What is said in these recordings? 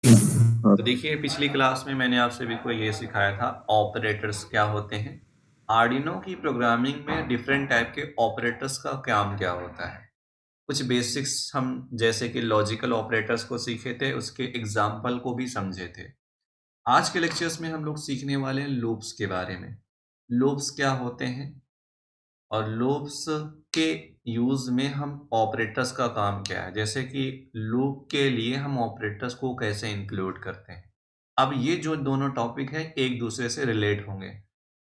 तो देखिए पिछली क्लास में मैंने आप सभी को ये सिखाया था ऑपरेटर्स क्या होते हैं। आर्डिनो की प्रोग्रामिंग में डिफरेंट टाइप के ऑपरेटर्स का काम क्या होता है। कुछ बेसिक्स हम जैसे कि लॉजिकल ऑपरेटर्स को सीखे थे, उसके एग्जाम्पल को भी समझे थे। आज के लेक्चर्स में हम लोग सीखने वाले हैं लूप्स के बारे में। लूप्स क्या होते हैं और लूप्स के यूज में हम ऑपरेटर्स का काम क्या है, जैसे कि लूप के लिए हम ऑपरेटर्स को कैसे इंक्लूड करते हैं। अब ये जो दोनों टॉपिक है एक दूसरे से रिलेट होंगे,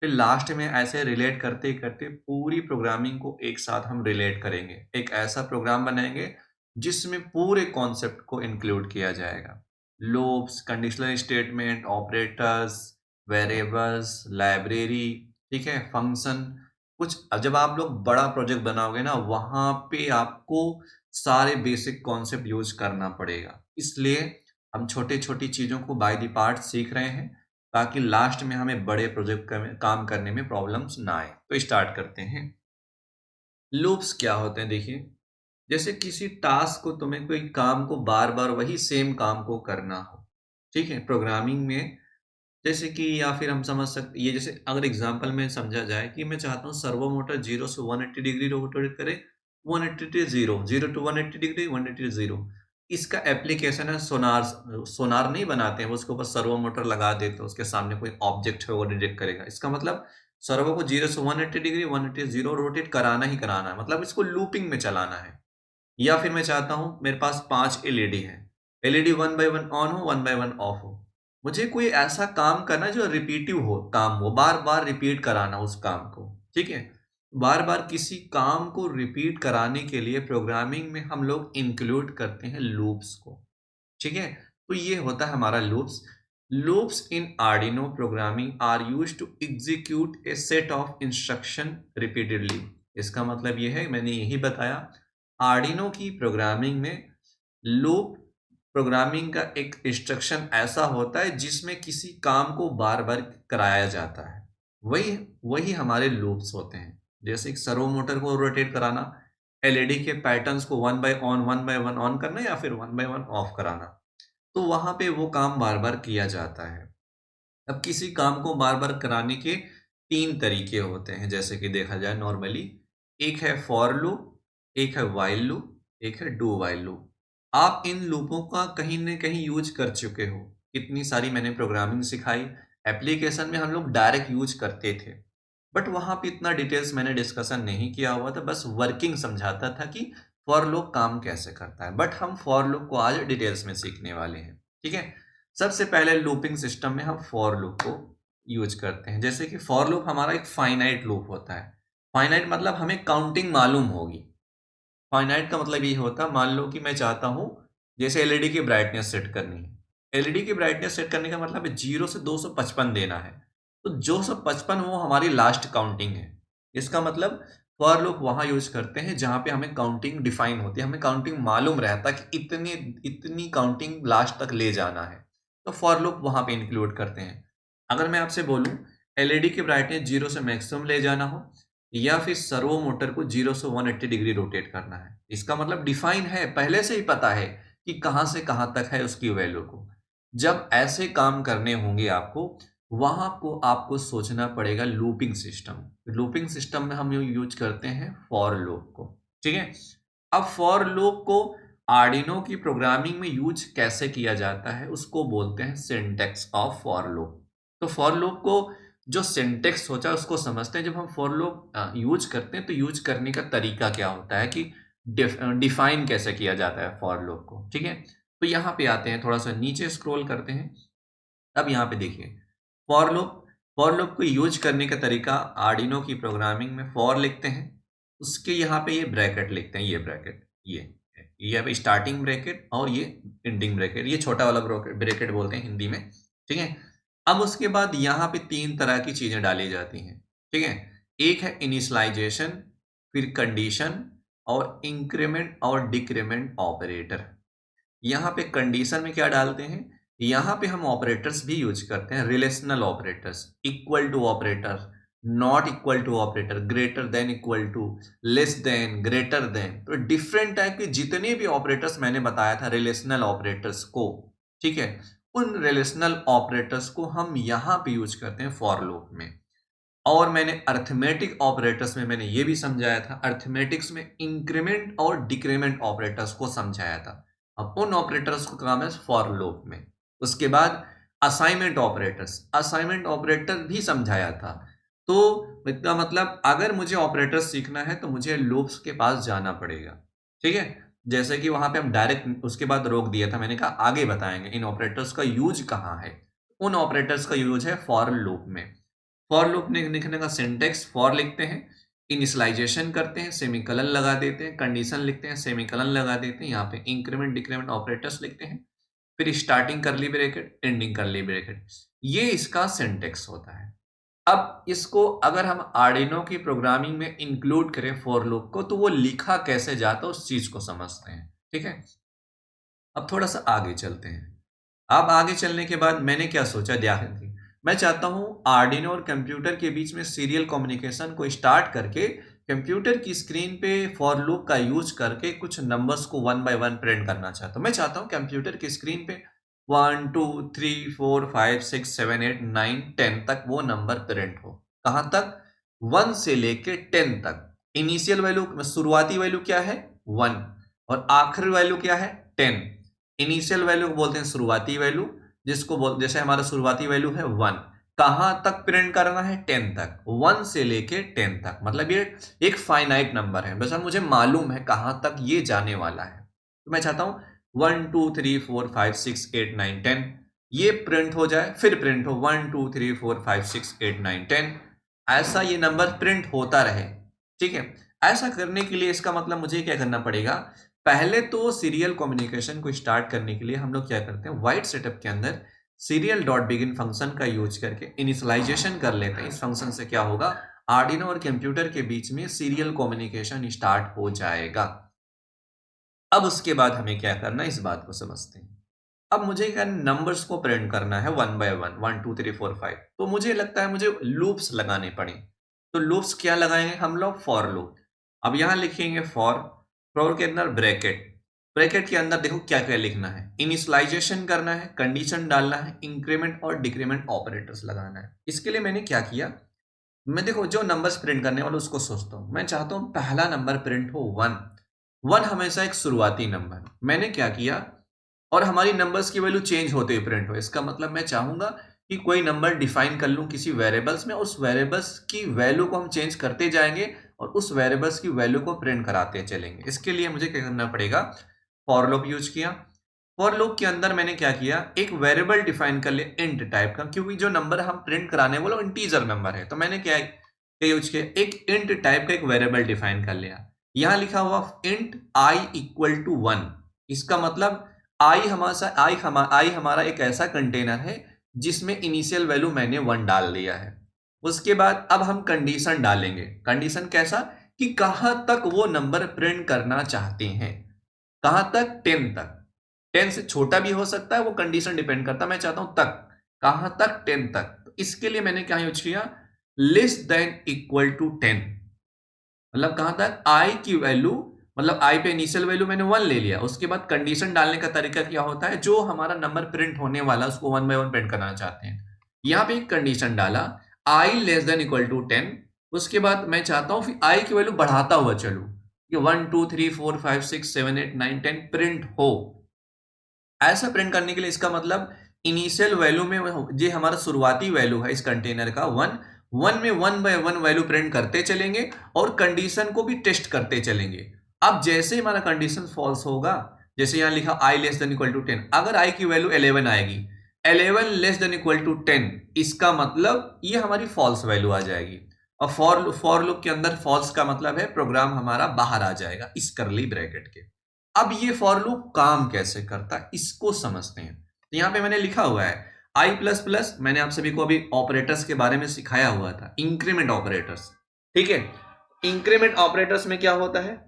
फिर लास्ट में ऐसे रिलेट करते करते पूरी प्रोग्रामिंग को एक साथ हम रिलेट करेंगे, एक ऐसा प्रोग्राम बनाएंगे जिसमें पूरे कॉन्सेप्ट को इंक्लूड किया जाएगा। Loops, conditional statement, operators, variables, library, ठीक है, फंक्शन। कुछ जब आप लोग बड़ा प्रोजेक्ट बनाओगे ना, वहां पे आपको सारे बेसिक कॉन्सेप्ट यूज करना पड़ेगा। इसलिए हम छोटे छोटी चीजों को बाय द पार्ट सीख रहे हैं, ताकि लास्ट में हमें बड़े प्रोजेक्ट काम करने में प्रॉब्लम्स ना आए। तो स्टार्ट करते हैं। लूप्स क्या होते हैं देखिए, जैसे किसी टास्क को, तुम्हें कोई काम को बार बार वही सेम काम को करना हो, ठीक है, प्रोग्रामिंग में। जैसे कि या फिर हम समझ सकते, ये जैसे अगर एग्जांपल में समझा जाए कि मैं चाहता हूँ सर्वो मोटर 0 से 180 डिग्री रोटेट करे, 180 टू 0, 0 टू 180 डिग्री, 180 टू 0। इसका एप्लीकेशन है सोनार। सोनार नहीं बनाते हैं वो, उसके ऊपर सर्वो मोटर लगा देते हैं, उसके सामने कोई ऑब्जेक्ट है वो डिटेक्ट करेगा। इसका मतलब सर्वो को 0 से 180 डिग्री, 180 से 0 रोटेट कराना ही कराना है, मतलब इसको लूपिंग में चलाना है। या फिर मैं चाहता हूं मेरे पास 5 एलईडी है, LED one by one on हो, वन बाय वन ऑफ हो। मुझे कोई ऐसा काम करना जो रिपीटिव हो, काम हो बार बार रिपीट कराना उस काम को, ठीक है। बार बार किसी काम को रिपीट कराने के लिए प्रोग्रामिंग में हम लोग इंक्लूड करते हैं लूप्स को, ठीक है। तो ये होता है हमारा loops. Loops in Arduino programming are used to execute a set of instruction repeatedly. इसका मतलब ये है, मैंने यही बताया, आर्डिनो की प्रोग्रामिंग में लूप प्रोग्रामिंग का एक इंस्ट्रक्शन ऐसा होता है जिसमें किसी काम को बार बार कराया जाता है। वही वही हमारे लूप्स होते हैं। जैसे एक सर्वो मोटर को रोटेट कराना, एलईडी के पैटर्न्स को वन बाय वन ऑन करना या फिर वन बाय वन ऑफ कराना, तो वहां पे वो काम बार बार किया जाता है। अब किसी काम को बार बार कराने के तीन तरीके होते हैं, जैसे कि देखा जाए नॉर्मली। एक है फॉर लूप, एक है व्हाइल लूप, एक है डू व्हाइल लूप। आप इन लूपों का कहीं न कहीं यूज कर चुके हो। इतनी सारी मैंने प्रोग्रामिंग सिखाई, एप्लीकेशन में हम लोग डायरेक्ट यूज करते थे, बट वहां पे इतना डिटेल्स मैंने डिस्कशन नहीं किया हुआ था, बस वर्किंग समझाता था कि फॉर लूप काम कैसे करता है। बट हम फॉर लूप को आज डिटेल्स में सीखने वाले हैं, ठीक है। सबसे पहले लूपिंग सिस्टम में हम फॉर लूप को यूज करते हैं। जैसे कि फॉर लूप हमारा एक फाइनाइट लूप होता है। फाइनाइट मतलब हमें काउंटिंग मालूम होगी। फाइनाइट का मतलब ये होता है, मान लो कि मैं चाहता हूं जैसे एलईडी की ब्राइटनेस सेट करनी है। एलईडी की ब्राइटनेस सेट करने का मतलब है 0 से 255 देना है। तो 255 वो हमारी लास्ट काउंटिंग है। इसका मतलब फॉर लूप वहां यूज करते हैं जहां पे हमें काउंटिंग डिफाइन होती है, हमें काउंटिंग मालूम रहता है कि इतनी इतनी काउंटिंग लास्ट तक ले जाना है। तो फॉर लूप वहां पे इंक्लूड करते हैं। अगर मैं आपसे बोलूं एलईडी की ब्राइटनेस 0 से मैक्सिमम ले जाना हो, या फिर सर्वो मोटर को 0 से 180 डिग्री रोटेट करना है, इसका मतलब डिफाइन है, पहले से ही पता है कि कहां से कहां तक है उसकी वैल्यू को। जब ऐसे काम करने होंगे आपको, वहां को आपको सोचना पड़ेगा लूपिंग सिस्टम। लूपिंग सिस्टम में हम यूज करते हैं फॉर लूप को, ठीक है। अब फॉर लूप को आर्डिनो की प्रोग्रामिंग में यूज कैसे किया जाता है, उसको बोलते हैं सिंटैक्स ऑफ फॉर लूप। तो फॉर लूप को जो सिंटेक्स होता है उसको समझते हैं। जब हम फॉर लूप यूज करते हैं तो यूज करने का तरीका क्या होता है, कि डिफाइन कैसे किया जाता है फॉर लूप को, ठीक है। तो यहाँ पे आते हैं, थोड़ा सा नीचे स्क्रॉल करते हैं। अब यहाँ पे देखिए फॉर लूप। फॉर लूप को यूज करने का तरीका, आर्डिनो की प्रोग्रामिंग में फॉर लिखते हैं, उसके यहाँ पे ये ब्रैकेट लिखते हैं, ये ब्रैकेट, ये अब स्टार्टिंग ब्रैकेट और ये एंडिंग ब्रैकेट, ये छोटा वाला ब्रैकेट बोलते हैं हिंदी में, ठीक है। अब उसके बाद यहाँ पे तीन तरह की चीजें डाली जाती हैं, ठीक है। एक है इनिशियलाइजेशन, फिर कंडीशन और इंक्रीमेंट और डिक्रीमेंट ऑपरेटर। यहाँ पे कंडीशन में क्या डालते हैं, यहाँ पे हम ऑपरेटर्स भी यूज करते हैं, relational operators, equal to operator, not equal to operator, greater than equal to, less than, greater than. तो डिफरेंट टाइप के जितने भी ऑपरेटर्स मैंने बताया था रिलेशनल ऑपरेटर्स को, ठीक है। उन रिलेशनल ऑपरेटर्स को हम यहाँ पे यूज करते हैं फॉर लूप में। और मैंने अर्थमेटिक ऑपरेटर्स में मैंने ये भी समझाया था, अर्थमेटिक्स में इंक्रीमेंट और डिक्रीमेंट ऑपरेटर्स को समझाया था। अब उन ऑपरेटर्स को काम है फॉर लूप में। उसके बाद असाइनमेंट ऑपरेटर भी समझाया था। तो इसका मतलब अगर मुझे ऑपरेटर सीखना है तो मुझे लूप्स के पास जाना पड़ेगा। ठीक है, जैसे कि वहां पे हम डायरेक्ट उसके बाद रोक दिया था, मैंने कहा आगे बताएंगे इन ऑपरेटर्स का यूज कहाँ है। उन ऑपरेटर्स का यूज है फॉर लूप में। फॉर लूप लिखने का सिंटेक्स फॉर लिखते हैं, इनिशियलाइजेशन करते हैं, सेमीकलन लगा देते हैं, कंडीशन लिखते हैं, सेमीकलन लगा देते हैं, यहाँ पे इंक्रीमेंट डिक्रीमेंट ऑपरेटर्स लिखते हैं, फिर स्टार्टिंग करली ब्रैकेट, एंडिंग करली ब्रैकेट। ये इसका सिंटेक्स होता है। अब इसको अगर हम आर्डिनो की प्रोग्रामिंग में इंक्लूड करें फॉर लूप को, तो वो लिखा कैसे जाता है उस चीज को समझते हैं। ठीक है, अब थोड़ा सा आगे चलते हैं। अब आगे चलने के बाद मैंने क्या सोचा, ध्यान दी, मैं चाहता हूं आर्डिनो और कंप्यूटर के बीच में सीरियल कम्युनिकेशन को स्टार्ट करके कंप्यूटर की स्क्रीन पे फॉर लूप का यूज करके कुछ नंबर्स को 1 बाय 1 प्रिंट करना चाहता हूं। मैं चाहता हूं कंप्यूटर की स्क्रीन पे 1 2 3 4 5 6 7 8 9 10 तक वो नंबर प्रिंट हो। कहां तक? 1 से लेके 10 तक। इनिशियल वैल्यू, शुरुआती वैल्यू क्या है? 1, और आखिरी वैल्यू क्या है? 10। इनिशियल वैल्यू को बोलते हैं शुरुआती वैल्यू, जिसको बोल, जैसे हमारा शुरुआती वैल्यू है 1, कहां तक प्रिंट करना है? 10 तक। 1 से लेके 10 तक, मतलब ये एक फाइनाइट नंबर है, बस मुझे मालूम है कहां तक ये जाने वाला है। तो मैं चाहता हूं 1 2 3 4 5 6 8 9 10 ये प्रिंट हो जाए, फिर प्रिंट हो 1 2 3 4 5 6 8 9 10, ऐसा ये नंबर प्रिंट होता रहे। ठीक है, ऐसा करने के लिए इसका मतलब मुझे क्या करना पड़ेगा? पहले तो सीरियल कम्युनिकेशन को स्टार्ट करने के लिए हम लोग क्या करते हैं, वाइट सेटअप के अंदर सीरियल डॉट बिगिन फंक्शन का यूज करके इनिशियलाइजेशन कर लेते हैं। इस फंक्शन से क्या होगा, आर्डिनो और कंप्यूटर के बीच में सीरियल कम्युनिकेशन स्टार्ट हो जाएगा। अब उसके बाद हमें क्या करना है, इस बात को समझते हैं। अब मुझे क्या नंबर्स को प्रिंट करना है 1 बाय 1, 1 2 3 4 5, तो मुझे लगता है मुझे लूप्स लगाने पड़े। तो लूप्स क्या लगाएंगे हम लोग? For loop. अब यहां लिखेंगे फॉर, फॉर के अंदर ब्रैकेट, ब्रैकेट के अंदर देखो क्या क्या लिखना है, इनिशियलाइजेशन करना है, कंडीशन डालना है, इंक्रीमेंट और डिक्रीमेंट ऑपरेटर्स लगाना है। इसके लिए मैंने क्या किया, मैं देखो जो नंबर्स प्रिंट करने वाला उसको सोचता हूं। मैं चाहता हूं पहला नंबर प्रिंट हो 1। 1 हमेशा एक शुरुआती नंबर। मैंने क्या किया, और हमारी नंबर्स की वैल्यू चेंज होते हुए प्रिंट हो। इसका मतलब मैं चाहूंगा कि कोई नंबर डिफाइन कर लूं किसी वेरिएबल्स में, उस वेरिएबल्स की वैल्यू को हम चेंज करते जाएंगे और उस वेरिएबल्स की वैल्यू को प्रिंट कराते चलेंगे। इसके लिए मुझे क्या करना पड़ेगा, फॉर लूप यूज किया। फॉर लूप के अंदर मैंने क्या किया, एक वेरिएबल डिफाइन कर लिया इंट टाइप का, क्योंकि जो नंबर हम प्रिंट कराने वाले वो इंटीजर नंबर है। तो मैंने क्या यूज किया, एक इंट टाइप का एक वेरिएबल डिफाइन कर लिया। यहां लिखा हुआ इंट i इक्वल टू 1। इसका मतलब आई हमारा एक ऐसा कंटेनर है जिसमें इनिशियल वैल्यू मैंने 1 डाल दिया है। उसके बाद अब हम कंडीशन डालेंगे। कंडीशन कैसा, कि कहां तक वो नंबर प्रिंट करना चाहते हैं। कहां तक? 10 तक। 10 से छोटा भी हो सकता है, वो कंडीशन डिपेंड करता है। मैं चाहता हूं तक, कहां तक? 10 तक। तो इसके लिए मैंने क्या यूज किया, लेस देन इक्वल टू 10। मतलब कहां तक? आई की वैल्यू, मतलब आई पे इनिशियल वैल्यू मैंने 1 ले लिया। उसके बाद कंडीशन डालने का तरीका क्या होता है, जो हमारा नंबर प्रिंट होने वाला उसको 1 बाय 1 प्रिंट करना चाहते हैं। यहां पे एक कंडीशन डाला, आई लेस देन इक्वल टू 10। उसके बाद मैं चाहता हूं फिर आई की वैल्यू बढ़ाता हुआ चलूं, कि 1 2 3 4 5 6 7 8 9 10 प्रिंट हो। ऐसा प्रिंट करने के लिए इसका मतलब इनिशियल वैल्यू में जो हमारा शुरुआती वैल्यू है इस कंटेनर का 1, 1 में 1 बाय 1 वैल्यू प्रिंट करते चलेंगे और कंडीशन को भी टेस्ट करते चलेंगे। अब जैसे हमारा कंडीशन फॉल्स होगा, जैसे यहां लिखा i less than equal to 10, अगर i की वैल्यू 11 आएगी, 11 लेस देन इक्वल टू 10, इसका मतलब ये हमारी फॉल्स वैल्यू आ जाएगी। और फॉर लूप के अंदर फॉल्स का मतलब है प्रोग्राम हमारा बाहर आ जाएगा इस करली ब्रैकेट के। अब ये फॉर लूप काम कैसे करता है इसको समझते हैं। तो यहां पे मैंने लिखा हुआ है आई प्लस प्लस, मैंने आप सभी को अभी ऑपरेटर्स के बारे में सिखाया हुआ था, इंक्रीमेंट ऑपरेटर्स। ठीक है, इंक्रीमेंट ऑपरेटर्स में क्या होता है,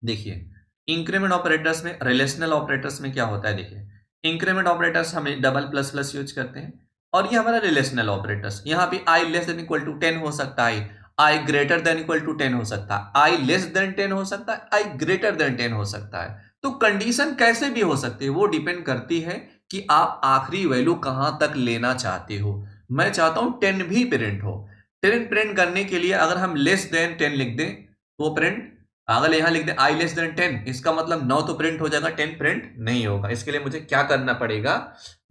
देखिए इंक्रीमेंट ऑपरेटर्स में, रिलेशनल ऑपरेटर्स में क्या होता है, देखिए इंक्रीमेंट ऑपरेटर्स हमें डबल प्लस प्लस यूज करते हैं, और ये हमारा रिलेशनल ऑपरेटर्स। यहां पे आई लेस देन इक्वल टू 10 हो सकता है, आई ग्रेटर देन इक्वल टू 10 हो सकता है, आई लेस देन 10 हो सकता है, आई ग्रेटर देन 10 हो सकता है। तो कंडीशन कैसे भी हो सकती है, वो डिपेंड करती है कि आप आखिरी वैल्यू कहां तक लेना चाहते हो। मैं चाहता हूं 10 भी प्रिंट हो। 10 प्रिंट करने के लिए अगर हम लेस देन 10 लिख दें तो प्रिंट, अगर यहां लिख दें आई लेस देन 10, इसका मतलब 9 तो प्रिंट हो जाएगा, 10 प्रिंट नहीं होगा। इसके लिए मुझे क्या करना पड़ेगा,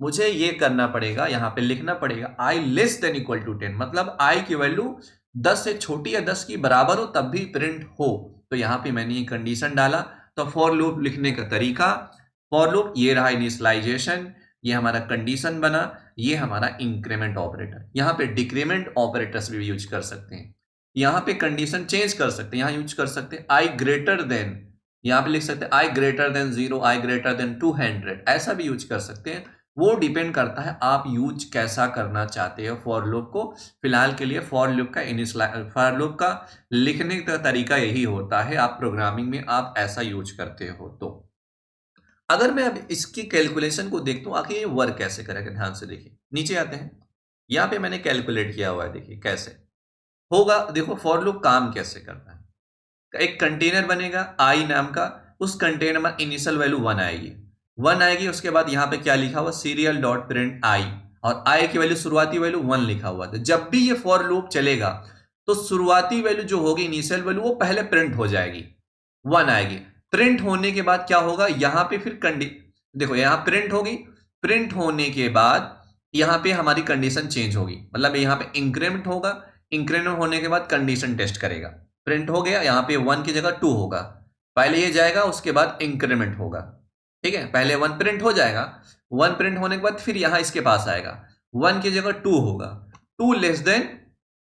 मुझे ये करना पड़ेगा, यहां पे लिखना पड़ेगा आई लेस देन इक्वल टू 10, मतलब आई की वैल्यू 10 से छोटी या 10 की बराबर हो तब भी प्रिंट हो। तो यहां पे मैंने ये कंडीशन डाला। तो फॉर लूप लिखने का तरीका, फॉर लूप ये रहा इनिशियलाइजेशन, ये हमारा कंडीशन बना, ये हमारा इंक्रीमेंट ऑपरेटर। यहां पे डिक्रीमेंट ऑपरेटर्स भी यूज कर सकते हैं, यहां पे कंडीशन चेंज कर सकते हैं, यहां यूज कर सकते हैं आई ग्रेटर देन, यहां पे लिख सकते हैं आई ग्रेटर देन 0, आई ग्रेटर देन 200, ऐसा भी यूज कर सकते हैं। वो डिपेंड करता है आप यूज कैसा करना चाहते हो फॉर लूप को। फिलहाल के लिए फॉर लूप का लिखने का तरीका यही होता है, आप प्रोग्रामिंग में आप ऐसा यूज करते हो। तो अगर मैं अब इसकी कैलकुलेशन को देखता हूं आखिर ये वर्क कैसे करेगा, ध्यान से देखिए, नीचे आते हैं, यहां पे मैंने कैलकुलेट किया हुआ है, देखिए कैसे होगा। देखो फॉर लूप काम कैसे करता है, एक कंटेनर बनेगा आई नाम का, उस कंटेनर में इनिशियल वैल्यू 1 आएगी, 1 आएगी, उसके बाद यहां पे क्या लिखा हुआ सीरियल डॉट प्रिंट आई, और आई की वैल्यू शुरुआती वैल्यू 1 लिखा हुआ था। जब भी ये फॉर लूप चलेगा तो शुरुआती वैल्यू जो होगी इनिशियल वैल्यू वो पहले प्रिंट हो जाएगी, 1 आएगी। प्रिंट होने के बाद क्या होगा, यहां पे फिर देखो यहां प्रिंट होगी, प्रिंट होने के बाद यहां पे हमारी कंडीशन चेंज होगी, मतलब यहां पे इंक्रीमेंट होगा, इंक्रीमेंट होने के बाद कंडीशन टेस्ट करेगा, प्रिंट हो गया, यहां पे 1 की जगह 2 होगा, पहले ये जाएगा उसके बाद इंक्रीमेंट होगा, ठीक है, पहले 1 प्रिंट हो जाएगा, 1 प्रिंट होने के बाद फिर यहां इसके पास आएगा, 1 की जगह 2 होगा, 2 लेस देन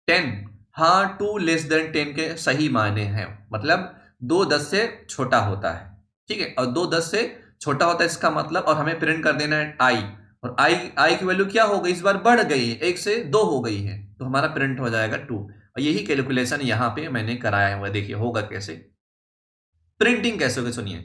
10, हाँ 2 लेस देन 10 के सही मायने हैं, मतलब 2 10 से छोटा होता है, ठीक है, और 2 10 से छोटा होता है इसका मतलब, और हमें प्रिंट कर देना है आई, और आई की वैल्यू क्या हो गई, इस बार बढ़ गई है, 1 से 2 हो गई है, तो हमारा प्रिंट हो जाएगा 2। और यही कैलकुलेशन यहां पे मैंने कराया हुआ, देखिए होगा कैसे, प्रिंटिंग कैसे होगी सुनिए।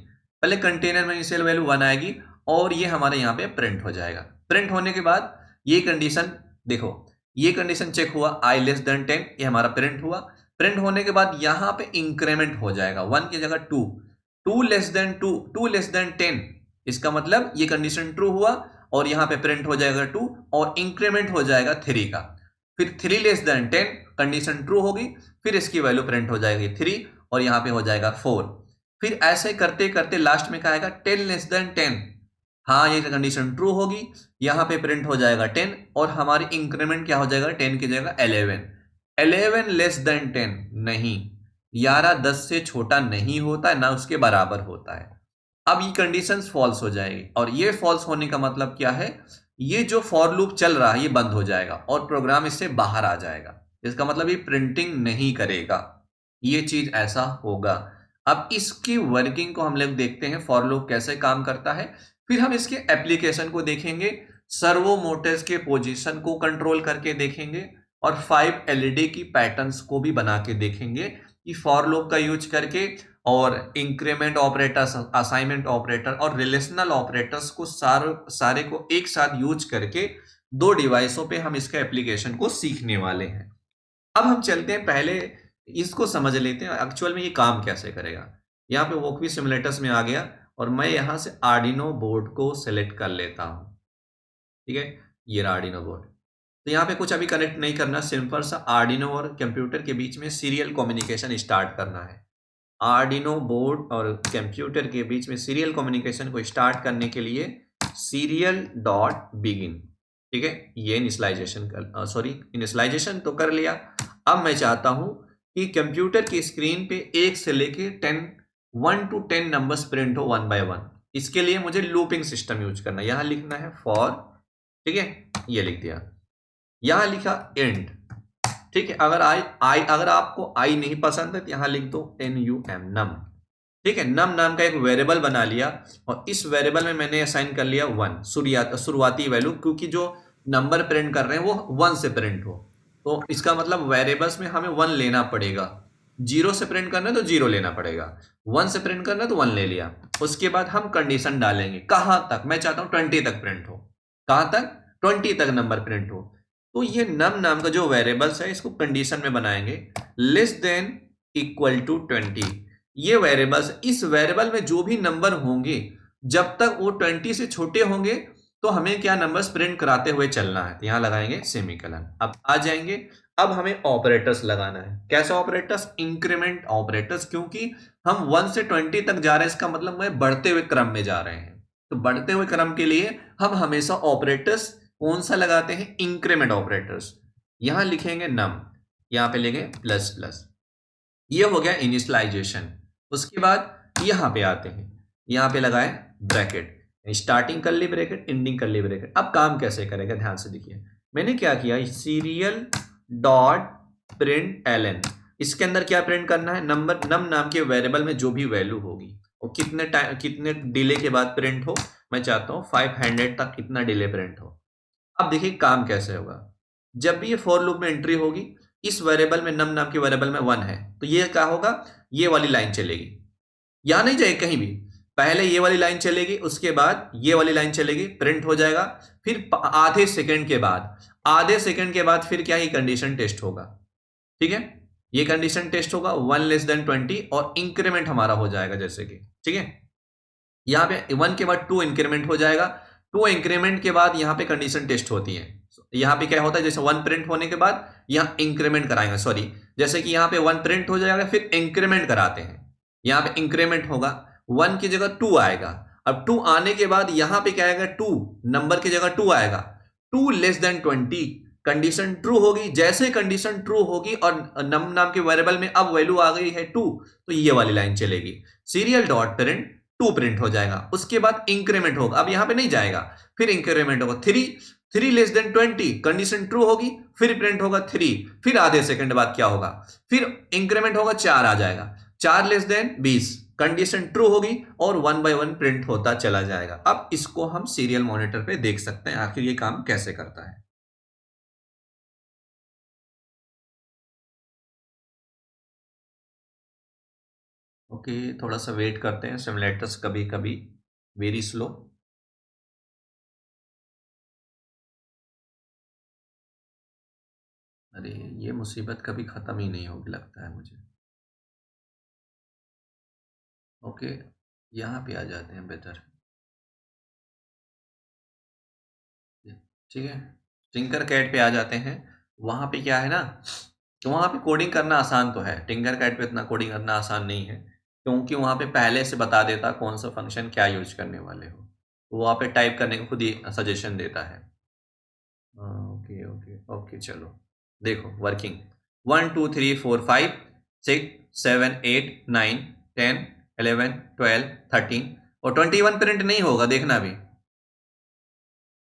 पहले कंटेनर में इनिशियल वैल्यू 1 आएगी और ये हमारे यहाँ पे प्रिंट हो जाएगा। प्रिंट होने के बाद ये कंडीशन देखो, ये कंडीशन चेक हुआ आई लेस देन 10, ये हमारा प्रिंट हुआ। प्रिंट होने के बाद यहाँ पे इंक्रीमेंट हो जाएगा, 1 की जगह 2, 2 लेस देन 2, 2 लेस देन 10, इसका मतलब ये कंडीशन ट्रू हुआ और यहाँ पे प्रिंट हो जाएगा 2 और इंक्रीमेंट हो जाएगा 3 का। फिर 3 लेस देन 10, कंडीशन ट्रू होगी, फिर इसकी वैल्यू प्रिंट हो जाएगी 3 और यहाँ पे हो जाएगा 4। फिर ऐसे करते करते लास्ट में क्या आएगा 10 लेस देन 10, हाँ ये कंडीशन ट्रू होगी, यहाँ पे प्रिंट हो जाएगा 10 और हमारी इंक्रीमेंट क्या हो जाएगा 10 की जगह 11, 11 लेस देन 10 नहीं, 11 10 से छोटा नहीं होता है ना उसके बराबर होता है। अब ये कंडीशंस फॉल्स हो जाएगी और ये फॉल्स होने का मतलब क्या है, ये जो फॉर लूप चल रहा है ये बंद हो जाएगा और प्रोग्राम इससे बाहर आ जाएगा, इसका मतलब ये प्रिंटिंग नहीं करेगा, ये चीज ऐसा होगा। अब इसकी वर्किंग को हम लोग देखते हैं फॉर लूप कैसे काम करता है, फिर हम इसके एप्लीकेशन को देखेंगे, सर्वो मोटर्स के पोजीशन को कंट्रोल करके देखेंगे और 5 एलईडी की पैटर्न्स को भी बना के देखेंगे कि फॉर लूप का यूज करके और इंक्रीमेंट ऑपरेटर्स, असाइनमेंट ऑपरेटर और रिलेशनल ऑपरेटर्स को सारे को एक साथ यूज करके 2 डिवाइसों पे हम इसका एप्लीकेशन को सीखने वाले हैं। अब हम चलते हैं, पहले इसको समझ लेते हैं एक्चुअल में ये काम कैसे करेगा। यहाँ पे वोकवी सिमुलेटर्स में आ गया और मैं यहाँ से आर्डिनो बोर्ड को सिलेक्ट कर लेता हूँ, ठीक है, ये रहा आर्डिनो बोर्ड। तो यहाँ पे कुछ अभी कनेक्ट नहीं करना, सिंपल सा आर्डिनो और कंप्यूटर के बीच में सीरियल कम्युनिकेशन स्टार्ट करना है। आर्डिनो बोर्ड और कंप्यूटर के बीच में सीरियल कम्युनिकेशन को स्टार्ट करने के लिए सीरियल डॉट बिगिन, ठीक है, ये इनिशियलाइजेशन इनिशियलाइजेशन तो कर लिया। अब मैं चाहता हूं कि कंप्यूटर की स्क्रीन पे 1 से लेके 1 to 10 नंबर्स प्रिंट हो 1 by 1। इसके लिए मुझे लूपिंग सिस्टम यूज करना है, यहां लिखना है फॉर, ठीक है, ये लिख दिया, यहां लिखा एंड, ठीक है, अगर आपको आई नहीं पसंद है तो यहां लिख दो NUM नम, ठीक है, नम नाम का एक वेरिएबल बना लिया और इस वेरिएबल में मैंने असाइन कर लिया 1 शुरुआती वैल्यू, क्योंकि जो नंबर प्रिंट कर रहे हैं वो 1 से प्रिंट हो, तो इसका मतलब वेरिएबल्स में हमें 1 लेना पड़ेगा, 0 से प्रिंट करना है तो 0 लेना पड़ेगा, 1 से प्रिंट करना है तो 1 ले लिया। उसके बाद हम कंडीशन डालेंगे कहां तक, मैं चाहता हूं 20 तक प्रिंट हो, कहां तक 20 तक नंबर प्रिंट हो। तो ये नम नाम का जो वेरिएबल्स है इसको कंडीशन में बनाएंगे लेस देन इक्वल टू 20, ये वेरिएबल्स, इस वेरिएबल में जो भी नंबर होंगे जब तक वो 20 से छोटे होंगे तो हमें क्या नंबर्स प्रिंट कराते हुए चलना है, तो यहां लगाएंगे सेमीकोलन। अब आ जाएंगे, अब हमें ऑपरेटर्स लगाना है। कैसे ऑपरेटर्स? इंक्रीमेंट ऑपरेटर्स, क्योंकि हम 1 से 20 तक जा रहे हैं, इसका मतलब है बढ़ते हुए क्रम में जा रहे हैं। तो बढ़ते हुए क्रम के लिए हम हमेशा ऑपरेटर्स कौन सा लगाते हैं? Increment operators. यहां लिखेंगे नम, यहां पे लेंगे प्लस प्लस, ये हो गया इनिशियलाइजेशन। उसके बाद यहां पे आते हैं, यहां पे लगाए ब्रैकेट, स्टार्टिंग कर ली ब्रैकेट, एंडिंग कर ली ब्रैकेट। अब काम कैसे करेगा, ध्यान से देखिए। मैंने क्या किया, सीरियल डॉट प्रिंट एलन, इसके अंदर क्या प्रिंट करना है? नंबर, नम नाम के वेरिएबल में जो भी वैल्यू होगी और कितने टाइम, कितने डिले के बाद प्रिंट हो। मैं चाहता हूं 500 तक इतना डिले प्रिंट हो। अब देखिए काम कैसे होगा। जब भी ये फॉर लूप में एंट्री होगी, इस वेरिएबल में, नम नाम के वेरिएबल में 1 है, तो ये क्या होगा, ये वाली लाइन चलेगी, यहां नहीं जाएगी कहीं भी। पहले ये वाली लाइन चलेगी, उसके बाद ये वाली लाइन चलेगी, प्रिंट हो जाएगा। फिर आधे सेकंड के बाद, आधे सेकंड के बाद फिर क्या, ये कंडीशन टेस्ट होगा। ठीक है, ये कंडीशन टेस्ट होगा 1 लेस देन 20 और इंक्रीमेंट हमारा हो जाएगा जैसे कि, ठीक है। यहाँ पे 1 के बाद 2 इंक्रीमेंट हो जाएगा, 2 इंक्रीमेंट के बाद यहाँ पे कंडीशन टेस्ट होती है। यहाँ पे क्या होता है, जैसे 1 प्रिंट होने के बाद यहाँ इंक्रीमेंट कराएंगे, सॉरी, जैसे कि यहाँ पे 1 प्रिंट हो जाएगा फिर इंक्रीमेंट कराते हैं। यहाँ पे इंक्रीमेंट होगा, 1 की जगह 2 आएगा। अब 2 आने के बाद यहाँ पे क्या आएगा, 2 नंबर की जगह 2 आएगा। 2 लेस देन 20, कंडीशन ट्रू होगी। जैसे कंडीशन ट्रू होगी और नम नाम के वेरिएबल में अब वैल्यू आ गई है 2, तो ये वाली लाइन चलेगी, सीरियल डॉट प्रिंट 2 प्रिंट हो जाएगा। उसके बाद इंक्रीमेंट होगा, अब यहां पे नहीं जाएगा, फिर इंक्रीमेंट होगा 3, 3 लेस देन 20, कंडीशन ट्रू होगी, फिर प्रिंट होगा 3, फिर आधे सेकंड बाद क्या होगा, फिर इंक्रीमेंट होगा 4 आ जाएगा, 4 लेस देन 20, कंडीशन ट्रू होगी और 1 बाय 1 प्रिंट होता चला जाएगा। अब इसको हम सीरियल मॉनिटर पे देख सकते हैं आखिर ये काम कैसे करता है। ओके, थोड़ा सा वेट करते हैं, सिमुलेटर्स कभी कभी वेरी स्लो। अरे, ये मुसीबत कभी खत्म ही नहीं होगी लगता है मुझे। ओके, यहाँ पे आ जाते हैं बेटर। ठीक है, टिंकर कैट पे आ जाते हैं। वहाँ पे क्या है ना, तो वहाँ पे कोडिंग करना आसान तो है, टिंकर कैट पे इतना कोडिंग करना आसान नहीं है, क्योंकि वहाँ पे पहले से बता देता कौन सा फंक्शन क्या यूज करने वाले हो, तो वहाँ पे टाइप करने को खुद ही सजेशन देता है। ओके ओके ओके, चलो देखो वर्किंग। 1 2 3 4 5 6 7 8 9 10 11 12 13 और 21 प्रिंट नहीं होगा, देखना भी।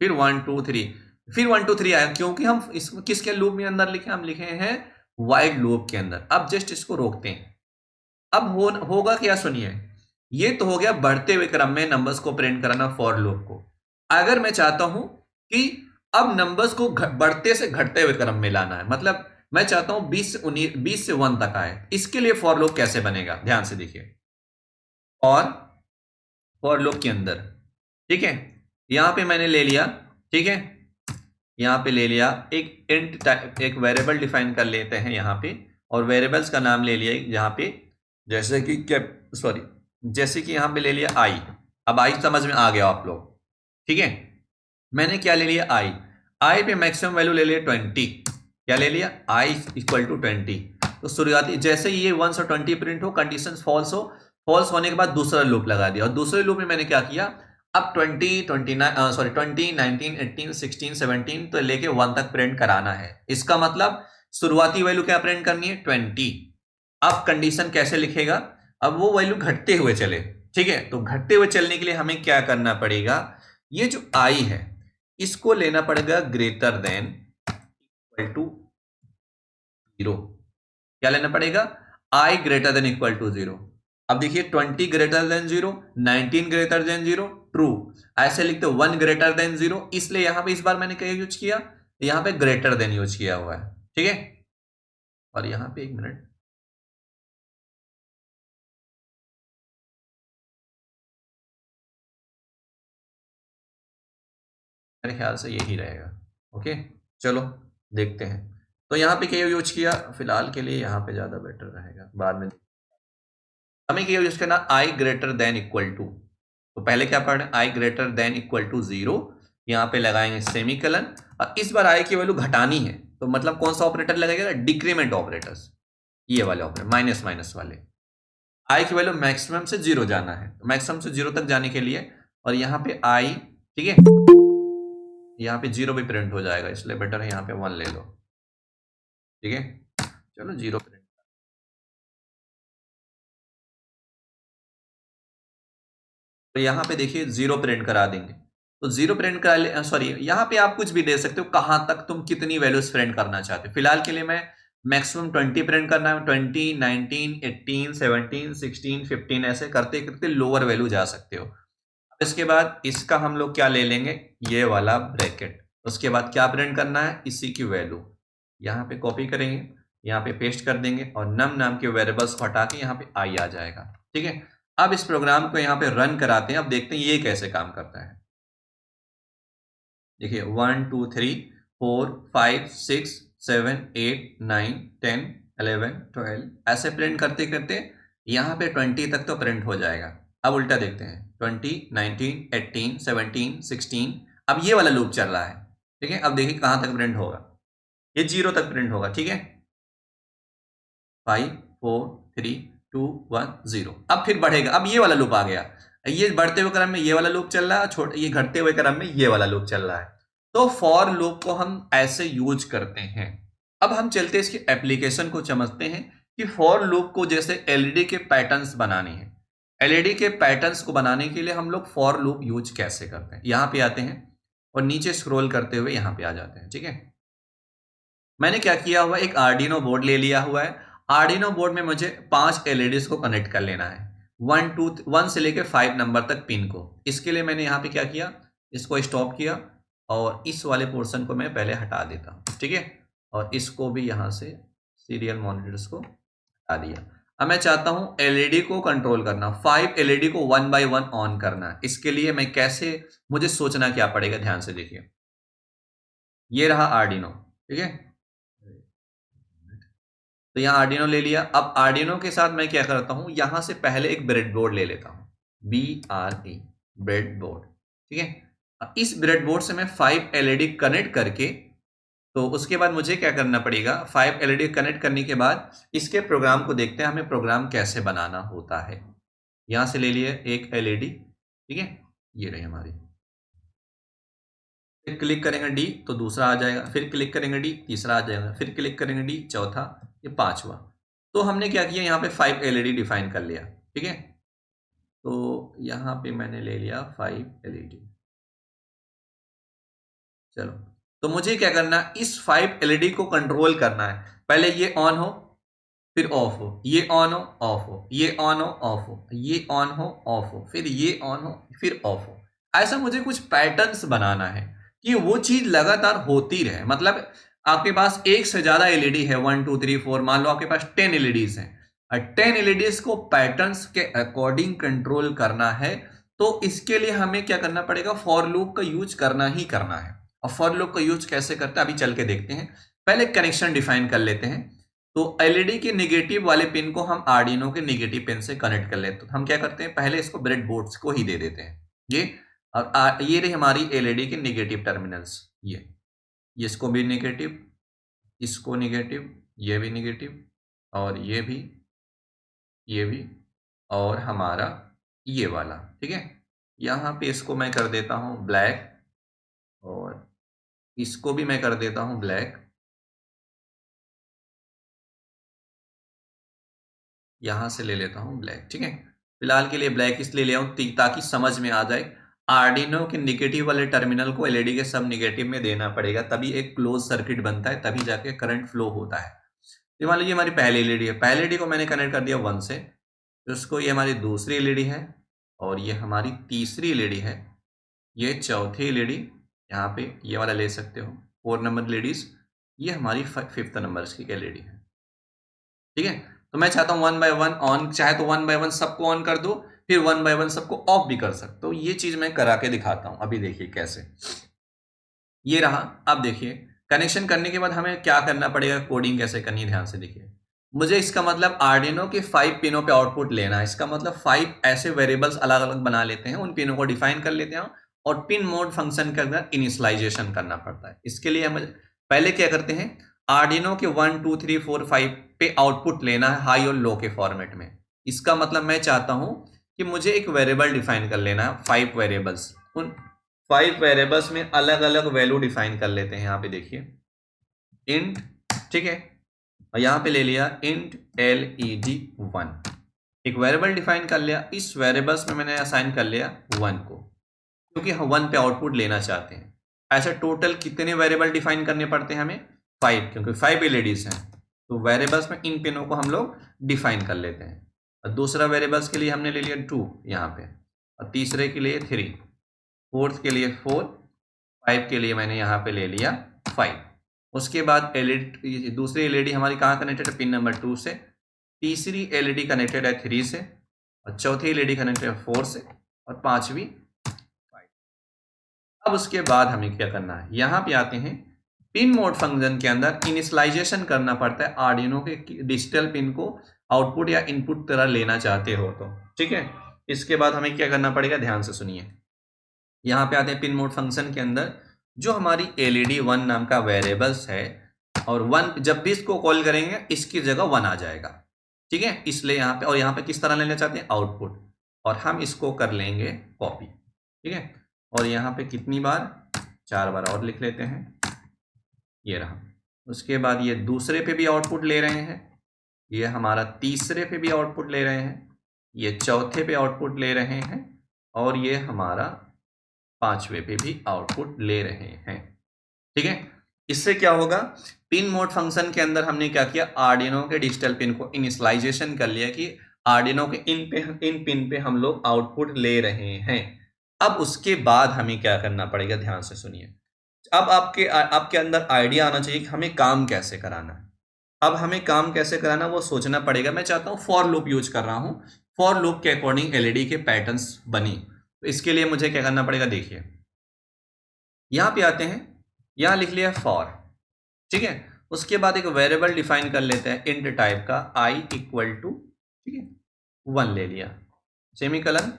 फिर 1 2 3, फिर 1 2 3 आया, क्योंकि हम इस किसके लूप में अंदर लिखे, हम लिखे हैं वाइड लूप के अंदर। अब जस्ट इसको रोकते हैं। अब होगा क्या, सुनिए। ये तो हो गया बढ़ते हुए क्रम में नंबर्स को प्रिंट कराना फॉर लूप को। अगर मैं चाहता हूं कि अब नंबर्स को बढ़ते से घटते हुए क्रम में लाना है, मतलब मैं चाहता हूं 20 से 19, 20 से 1 तक आए, इसके लिए फॉर लूप कैसे बनेगा, ध्यान से देखिए। और फॉर लूप के अंदर, ठीक है, यहां पे मैंने ले लिया, ठीक है, यहां पे ले लिया एक इंट टाइप, एक वेरिएबल डिफाइन कर लेते हैं यहां पे, और वेरिएबल्स का नाम ले लिया यहां पे, जैसे कि कैप, सॉरी, जैसे कि यहां पे ले लिया आई। अब आई समझ में आ गया आप लोग, ठीक है। मैंने क्या ले लिया, आई, आई पे मैक्सिमम वैल्यू ले लिया 20। क्या ले लिया, आई इक्वल टू 20। तो शुरुआती जैसे ही ये 1 और 20 प्रिंट हो, कंडीशन फॉल्स हो, फॉल्स होने के बाद दूसरा लूप लगा दिया, और दूसरे लूप में मैंने क्या किया, अब 20 29 सॉरी 20 19 18 16 17 तो लेके 1 तक प्रिंट कराना है। इसका मतलब शुरुआती वैल्यू क्या प्रिंट करनी है, 20। अब कंडीशन कैसे लिखेगा, अब वो वैल्यू घटते हुए चले, ठीक है। तो घटते हुए चलने के लिए हमें क्या करना पड़ेगा, ये जो आई है इसको लेना पड़ेगा ग्रेटर देन इक्वल टू 0। क्या लेना पड़ेगा, आई ग्रेटर देन इक्वल टू 0। अब देखिए 20 greater than 0, 19 greater than 0, true. ऐसे लिखते 1 ग्रेटर देन 0, इसलिए यहां पे इस बार मैंने क्या यूज किया, यहां पे ग्रेटर देन यूज किया हुआ है, ठीक है। और यहां पे 1 मिनट, मेरे ख्याल से यही रहेगा। ओके, चलो देखते हैं। तो यहाँ पे क्या यूज किया, फिलहाल के लिए यहाँ पे ज़्यादा बेटर रहेगा, बाद में। हमें क्या यूज करना, आई ग्रेटर देन इक्वल टू। तो पहले क्या पढ़, आई ग्रेटर देन इक्वल टू 0, यहां पे लगाएंगे सेमीकलन, और इस बार आई की वैल्यू घटानी है, तो मतलब कौन सा ऑपरेटर लगेगा, डिक्रीमेंट ऑपरेटर्स, ये वाले ऑपरेटर, माइनस माइनस वाले। आई की वैल्यू मैक्सिमम से 0 जाना है, मैक्सिमम से 0 तक जाने के लिए, और यहाँ पे आई, ठीक है, यहाँ पे 0 भी प्रिंट हो जाएगा, इसलिए बेटर है यहाँ पे 1 ले लो, ठीक है, चलो 0 प्रिंट। तो यहाँ पे देखिए 0 प्रिंट करा देंगे, तो 0 प्रिंट करा ले, सॉरी यहाँ पे आप कुछ भी दे सकते हो, कहां तक तुम कितनी वैल्यूज प्रिंट करना चाहते हो। फिलहाल के लिए मैं मैक्सिमम 20 प्रिंट करना है, 20, 19, 18, 17, 16, 15 ऐसे करते करते लोअर वैल्यू जा सकते हो। अब इसके बाद इसका हम लोग क्या ले लेंगे, ये वाला ब्रैकेट, उसके बाद क्या प्रिंट करना है, इसी की वैल्यू यहाँ पे कॉपी करेंगे, यहाँ पे पेस्ट कर देंगे, और नम नाम के वेरिएबल्स को हटा के यहाँ पे आई आ जाएगा, ठीक है। अब इस प्रोग्राम को यहाँ पे रन कराते हैं, अब देखते हैं ये कैसे काम करता है। देखिए 1 2 3 4 5 6 7 8 9 10 11 12 ऐसे प्रिंट करते करते यहाँ पे 20 तक तो प्रिंट हो जाएगा। अब उल्टा देखते हैं, 20, 19, 18, 17, 16, अब ये वाला लूप चल रहा है, ठीक है। अब देखिए कहाँ तक प्रिंट होगा, ये 0 तक प्रिंट होगा, ठीक है, 5 4 3 2 1 0। अब फिर बढ़ेगा, अब ये वाला लूप आ गया, ये बढ़ते हुए क्रम में ये वाला लूप चल रहा है, छोटे ये घटते हुए क्रम में ये वाला लूप चल रहा है। तो फॉर लूप को हम ऐसे यूज करते हैं। अब हम चलते इसकी एप्लीकेशन को समझते हैं कि फॉर लूप को जैसे एलईडी के पैटर्न्स बनाने हैं, एलईडी के पैटर्न्स को बनाने के लिए हम लोग फॉर लूप यूज कैसे करते हैं। यहां पे आते हैं और नीचे स्क्रॉल करते हुए यहां पे आ जाते हैं, ठीक है। मैंने क्या किया हुआ, एक आर्डिनो बोर्ड ले लिया हुआ है। आर्डिनो बोर्ड में मुझे 5 एलईडीज को कनेक्ट कर लेना है, 1 से लेकर 5 नंबर तक पिन को। इसके लिए मैंने यहाँ पे क्या किया, इसको स्टॉप किया, और इस वाले पोर्शन को मैं पहले हटा देता हूँ, ठीक है, और इसको भी यहाँ से सीरियल मॉनिटर्स को हटा दिया। अब मैं चाहता हूँ एलईडी को कंट्रोल करना, 5 एलईडी को 1 बाय 1 ऑन करना। इसके लिए मैं कैसे, मुझे सोचना क्या पड़ेगा, ध्यान से देखिए। ये रहा आर्डिनो, ठीक है, तो यहाँ आर्डिनो ले लिया। अब आर्डिनो के साथ मैं क्या करता हूँ, यहां से पहले एक ब्रेडबोर्ड ले लेता हूँ, BRE ब्रेडबोर्ड, ठीक है। इस ब्रेडबोर्ड से मैं 5 एलईडी कनेक्ट करके, तो उसके बाद मुझे क्या करना पड़ेगा, 5 एलईडी कनेक्ट करने के बाद इसके प्रोग्राम को देखते हैं, हमें प्रोग्राम कैसे बनाना होता है। यहां से ले लिए एक एलईडी, ठीक है, ये रही हमारी। फिर क्लिक करेंगे डी तो दूसरा आ जाएगा, फिर क्लिक करेंगे डी तीसरा आ जाएगा, फिर क्लिक करेंगे डी चौथा, ये पांचवा। तो हमने क्या किया, यहाँ पे 5 एलईडी डिफाइन कर लिया, ठीक है। तो यहाँ पे मैंने ले लिया 5 एलईडी। चलो, तो मुझे क्या करना है, इस 5 एलईडी को कंट्रोल करना है। पहले ये ऑन हो, फिर ऑफ हो, ये ऑन हो ऑफ हो, ये ऑन हो ऑफ हो, ये ऑन हो ऑफ हो, फिर ये ऑन हो फिर ऑफ हो। ऐसा मुझे कुछ पैटर्न्स बनाना है कि वो चीज लगातार होती रहे। मतलब आपके पास एक से ज्यादा एलईडी है, 1 2 3 4, मान लो आपके पास 10 एलईडीज हैं, और 10 एलईडीज को पैटर्न्स के अकॉर्डिंग कंट्रोल करना है। तो इसके लिए हमें क्या करना पड़ेगा, फॉर लूप का यूज करना ही करना है। और फॉर लूप का यूज कैसे करते हैं अभी चल के देखते हैं। पहले कनेक्शन डिफाइन कर लेते हैं। तो एलईडी के नेगेटिव वाले पिन को हम आर्डिनो के नेगेटिव पिन से कनेक्ट कर लेते हैं। तो हम क्या करते हैं, पहले इसको ब्रेड बोर्ड्स को ही दे देते हैं ये। और ये रही हमारी एलईडी के नेगेटिव टर्मिनल्स, ये इसको भी नेगेटिव, इसको नेगेटिव, ये भी नेगेटिव, और ये भी, और हमारा ये वाला, ठीक है। यहाँ पे इसको मैं कर देता हूँ ब्लैक, और इसको भी मैं कर देता हूँ ब्लैक। यहां से ले लेता हूं ब्लैक, ठीक है। फिलहाल के लिए ब्लैक इसलिए ले आऊं ताकि समझ में आ जाए। आर्डिनो के निगेटिव वाले टर्मिनल को एलईडी के सब निगेटिव में देना पड़ेगा, तभी एक क्लोज सर्किट बनता है, तभी जाके करंट फ्लो होता है। तो मान लीजिए हमारी पहली एलईडी है, पहली एलईडी को मैंने कनेक्ट कर दिया 1 से, तो उसको ये हमारी दूसरी एलईडी है, और ये हमारी तीसरी एलईडी है, ये चौथी एलईडी, यहाँ पे ये वाला ले सकते हो 4 नंबर एलईडीज, ये हमारी 5th नंबर की एलईडी है, ठीक है। तो मैं चाहता हूं 1 बाय 1 ऑन, चाहे तो 1 बाय 1 सबको ऑन कर दो, फिर 1 बाय 1 सबको ऑफ भी कर सकते हो। ये चीज मैं करा के दिखाता हूं, अभी देखिए कैसे। ये रहा। अब देखिए कनेक्शन करने के बाद हमें क्या करना पड़ेगा, कोडिंग कैसे करनी है, ध्यान से देखिए। मुझे इसका मतलब आर्डिनो के 5 पिनों पे आउटपुट लेना है। इसका मतलब 5 ऐसे वेरिएबल्स अलग अलग बना लेते हैं, उन पिनों को डिफाइन कर लेते हैं और पिन मोड फंक्शन के अंदर इनिशियलाइजेशन करना पड़ता है। इसके लिए हम पहले क्या करते हैं, आर्डिनो के 1 2 3 4 5 पे आउटपुट लेना है हाई और लो के फॉर्मेट में। इसका मतलब मैं चाहता हूं कि मुझे एक वेरिएबल डिफाइन कर लेना है, 5 वेरिएबल्स। उन 5 वेरिएबल्स में अलग अलग वैल्यू डिफाइन कर लेते हैं। यहाँ पे देखिए इंट, ठीक है, और यहाँ पे ले लिया इंट LED1, एक वेरिएबल डिफाइन कर लिया। इस वेरिएबल्स में मैंने असाइन कर लिया 1 को, क्योंकि हम 1 पे आउटपुट लेना चाहते हैं। ऐसे टोटल कितने वेरिएबल डिफाइन करने पड़ते हैं हमें, 5, क्योंकि 5 LEDs हैं। तो वेरिएबल्स में इन पिनों को हम लोग डिफाइन कर लेते हैं। और दूसरा वेरिएबल्स के लिए हमने ले लिया 2 यहाँ पे, और तीसरे के लिए 3, फोर्थ के लिए 4, 5 के लिए मैंने यहाँ पे ले लिया 5। उसके बाद एलईडी, दूसरी एलईडी हमारी कहाँ कनेक्टेड है, पिन नंबर 2 से। तीसरी एलईडी कनेक्टेड है 3 से, और चौथी एलईडी कनेक्टेड है 4 से, और पांचवी 5। अब उसके बाद हमें क्या करना है, यहाँ पे आते हैं पिन मोड फंक्शन के अंदर इनिशियलाइजेशन करना पड़ता है आर्डिनो के डिजिटल पिन को आउटपुट या इनपुट तरह लेना चाहते हो तो, ठीक है। इसके बाद हमें क्या करना पड़ेगा, ध्यान से सुनिए। यहाँ पे आते हैं पिन मोड फंक्शन के अंदर जो हमारी LED1 नाम का वेरिएबल्स है, और 1 जब भी इसको कॉल करेंगे इसकी जगह 1 आ जाएगा, ठीक है। इसलिए यहाँ पे, और यहाँ पे किस तरह लेना चाहते हैं, आउटपुट, और हम इसको कर लेंगे कॉपी, ठीक है। और यहाँ पे कितनी बार, 4 बार और लिख लेते हैं, ये रहा। उसके बाद ये दूसरे पे भी आउटपुट ले रहे हैं, ये हमारा तीसरे पे भी आउटपुट ले रहे हैं, ये चौथे पे आउटपुट ले रहे हैं, और ये हमारा पांचवें पे भी आउटपुट ले रहे हैं, ठीक है। इससे क्या होगा, पिन मोड फंक्शन के अंदर हमने क्या किया, आर्डिनो के डिजिटल पिन को इनिशियलाइजेशन कर लिया कि आर्डिनो के इन पिन पे हम लोग आउटपुट ले रहे हैं। अब उसके बाद हमें क्या करना पड़ेगा, ध्यान से सुनिए। अब आपके अंदर आइडिया आना चाहिए कि हमें काम कैसे कराना है। अब हमें काम कैसे कराना वो सोचना पड़ेगा। मैं चाहता हूं फॉर लूप यूज कर रहा हूं, फॉर लूप के अकॉर्डिंग एलईडी के पैटर्न्स बनी। तो इसके लिए मुझे क्या करना पड़ेगा, देखिए यहां पे आते हैं, यहां लिख लिया फॉर, ठीक है। उसके बाद एक वेरिएबल डिफाइन कर लेते हैं इंट टाइप का, i इक्वल टू, ठीक है, 1 ले लिया, सेमीकलन।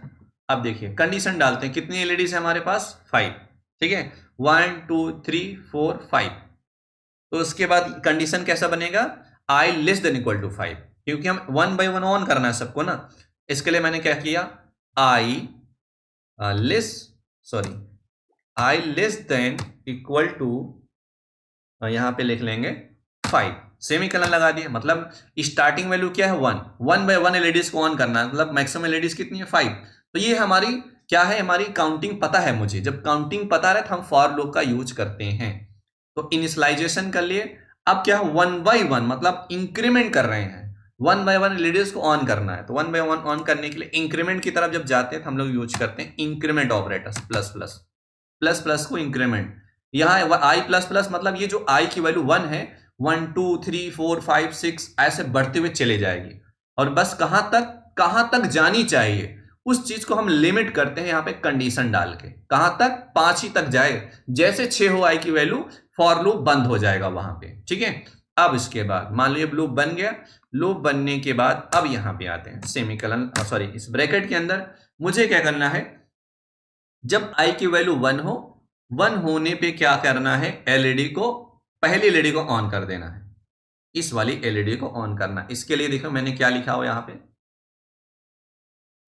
अब देखिए कंडीशन डालते हैं, कितनी एलईडीज है हमारे पास, 5, ठीक है, 1 2 3 4 5। तो उसके बाद कंडीशन कैसा बनेगा, i less than equal to 5, क्योंकि हम 1 बाई 1 ऑन करना है सबको ना। इसके लिए मैंने क्या किया, i less than equal to, यहां पे लिख लेंगे 5, सेमीकलन लगा दिए। मतलब स्टार्टिंग वैल्यू क्या है, 1, 1 बाई 1 एलईडीज को ऑन करना है, मतलब मैक्सिमम एलईडीज कितनी है, 5। तो ये हमारी क्या है, हमारी काउंटिंग पता है मुझे। जब काउंटिंग पता रहे तो हम फॉर लूप का यूज करते हैं। तो इनिशियलाइजेशन कर लिए। अब क्या है, 1 बाई 1 मतलब इंक्रीमेंट कर रहे हैं, 1 बाई 1 एलईडीज को ऑन करना है। तो 1 बाई 1 ऑन करने के लिए इंक्रीमेंट की तरफ जब जाते हैं तो हम लोग यूज करते हैं increment operators, plus plus, plus plus को इंक्रीमेंट। यहाँ आई प्लस प्लस मतलब ये जो आई की वैल्यू 1 है, 1 2 3 4 5 6 ऐसे बढ़ते हुए चले जाएगी, और बस कहां तक जानी चाहिए उस चीज को हम लिमिट करते हैं यहाँ पे कंडीशन डाल के, कहां तक, 5 ही तक जाए। जैसे 6 हो आई की वैल्यू, फॉर लूप बंद हो जाएगा वहां पे, ठीक है। अब इसके बाद मान लो लूप बन गया। लूप बनने के बाद अब यहां पे आते हैं सेमीकलन, सॉरी इस ब्रैकेट के अंदर मुझे क्या करना है, जब आई की वैल्यू 1 हो, 1 होने पे क्या करना है, एलईडी को, पहली एलईडी को ऑन कर देना है, इस वाली एलईडी को ऑन करना। इसके लिए देखो मैंने क्या लिखा हो, यहां पे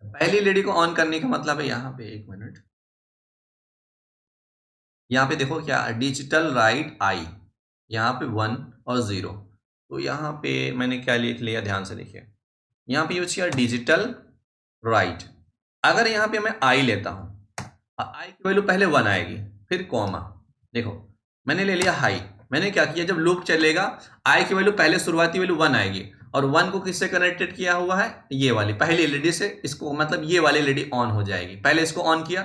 पहली एलईडी को ऑन करने का मतलब है, यहां पे एक मिनट, यहां पे देखो क्या, डिजिटल राइट आई, यहां पे 1 और 0। तो यहां पे मैंने क्या लिख लिया, ध्यान से देखिए, यहां पे यूज किया डिजिटल राइट। अगर यहां पे मैं आई लेता हूं, आई की वैल्यू पहले 1 आएगी, फिर कॉमा, देखो मैंने ले लिया हाई। मैंने क्या किया, जब लूप चलेगा आई की वैल्यू पहले शुरुआती वैल्यू 1 आएगी, और 1 को किससे कनेक्टेड किया हुआ है, ये वाली पहली एलईडी से। इसको मतलब ये वाली एलईडी ऑन हो जाएगी, पहले इसको ऑन किया,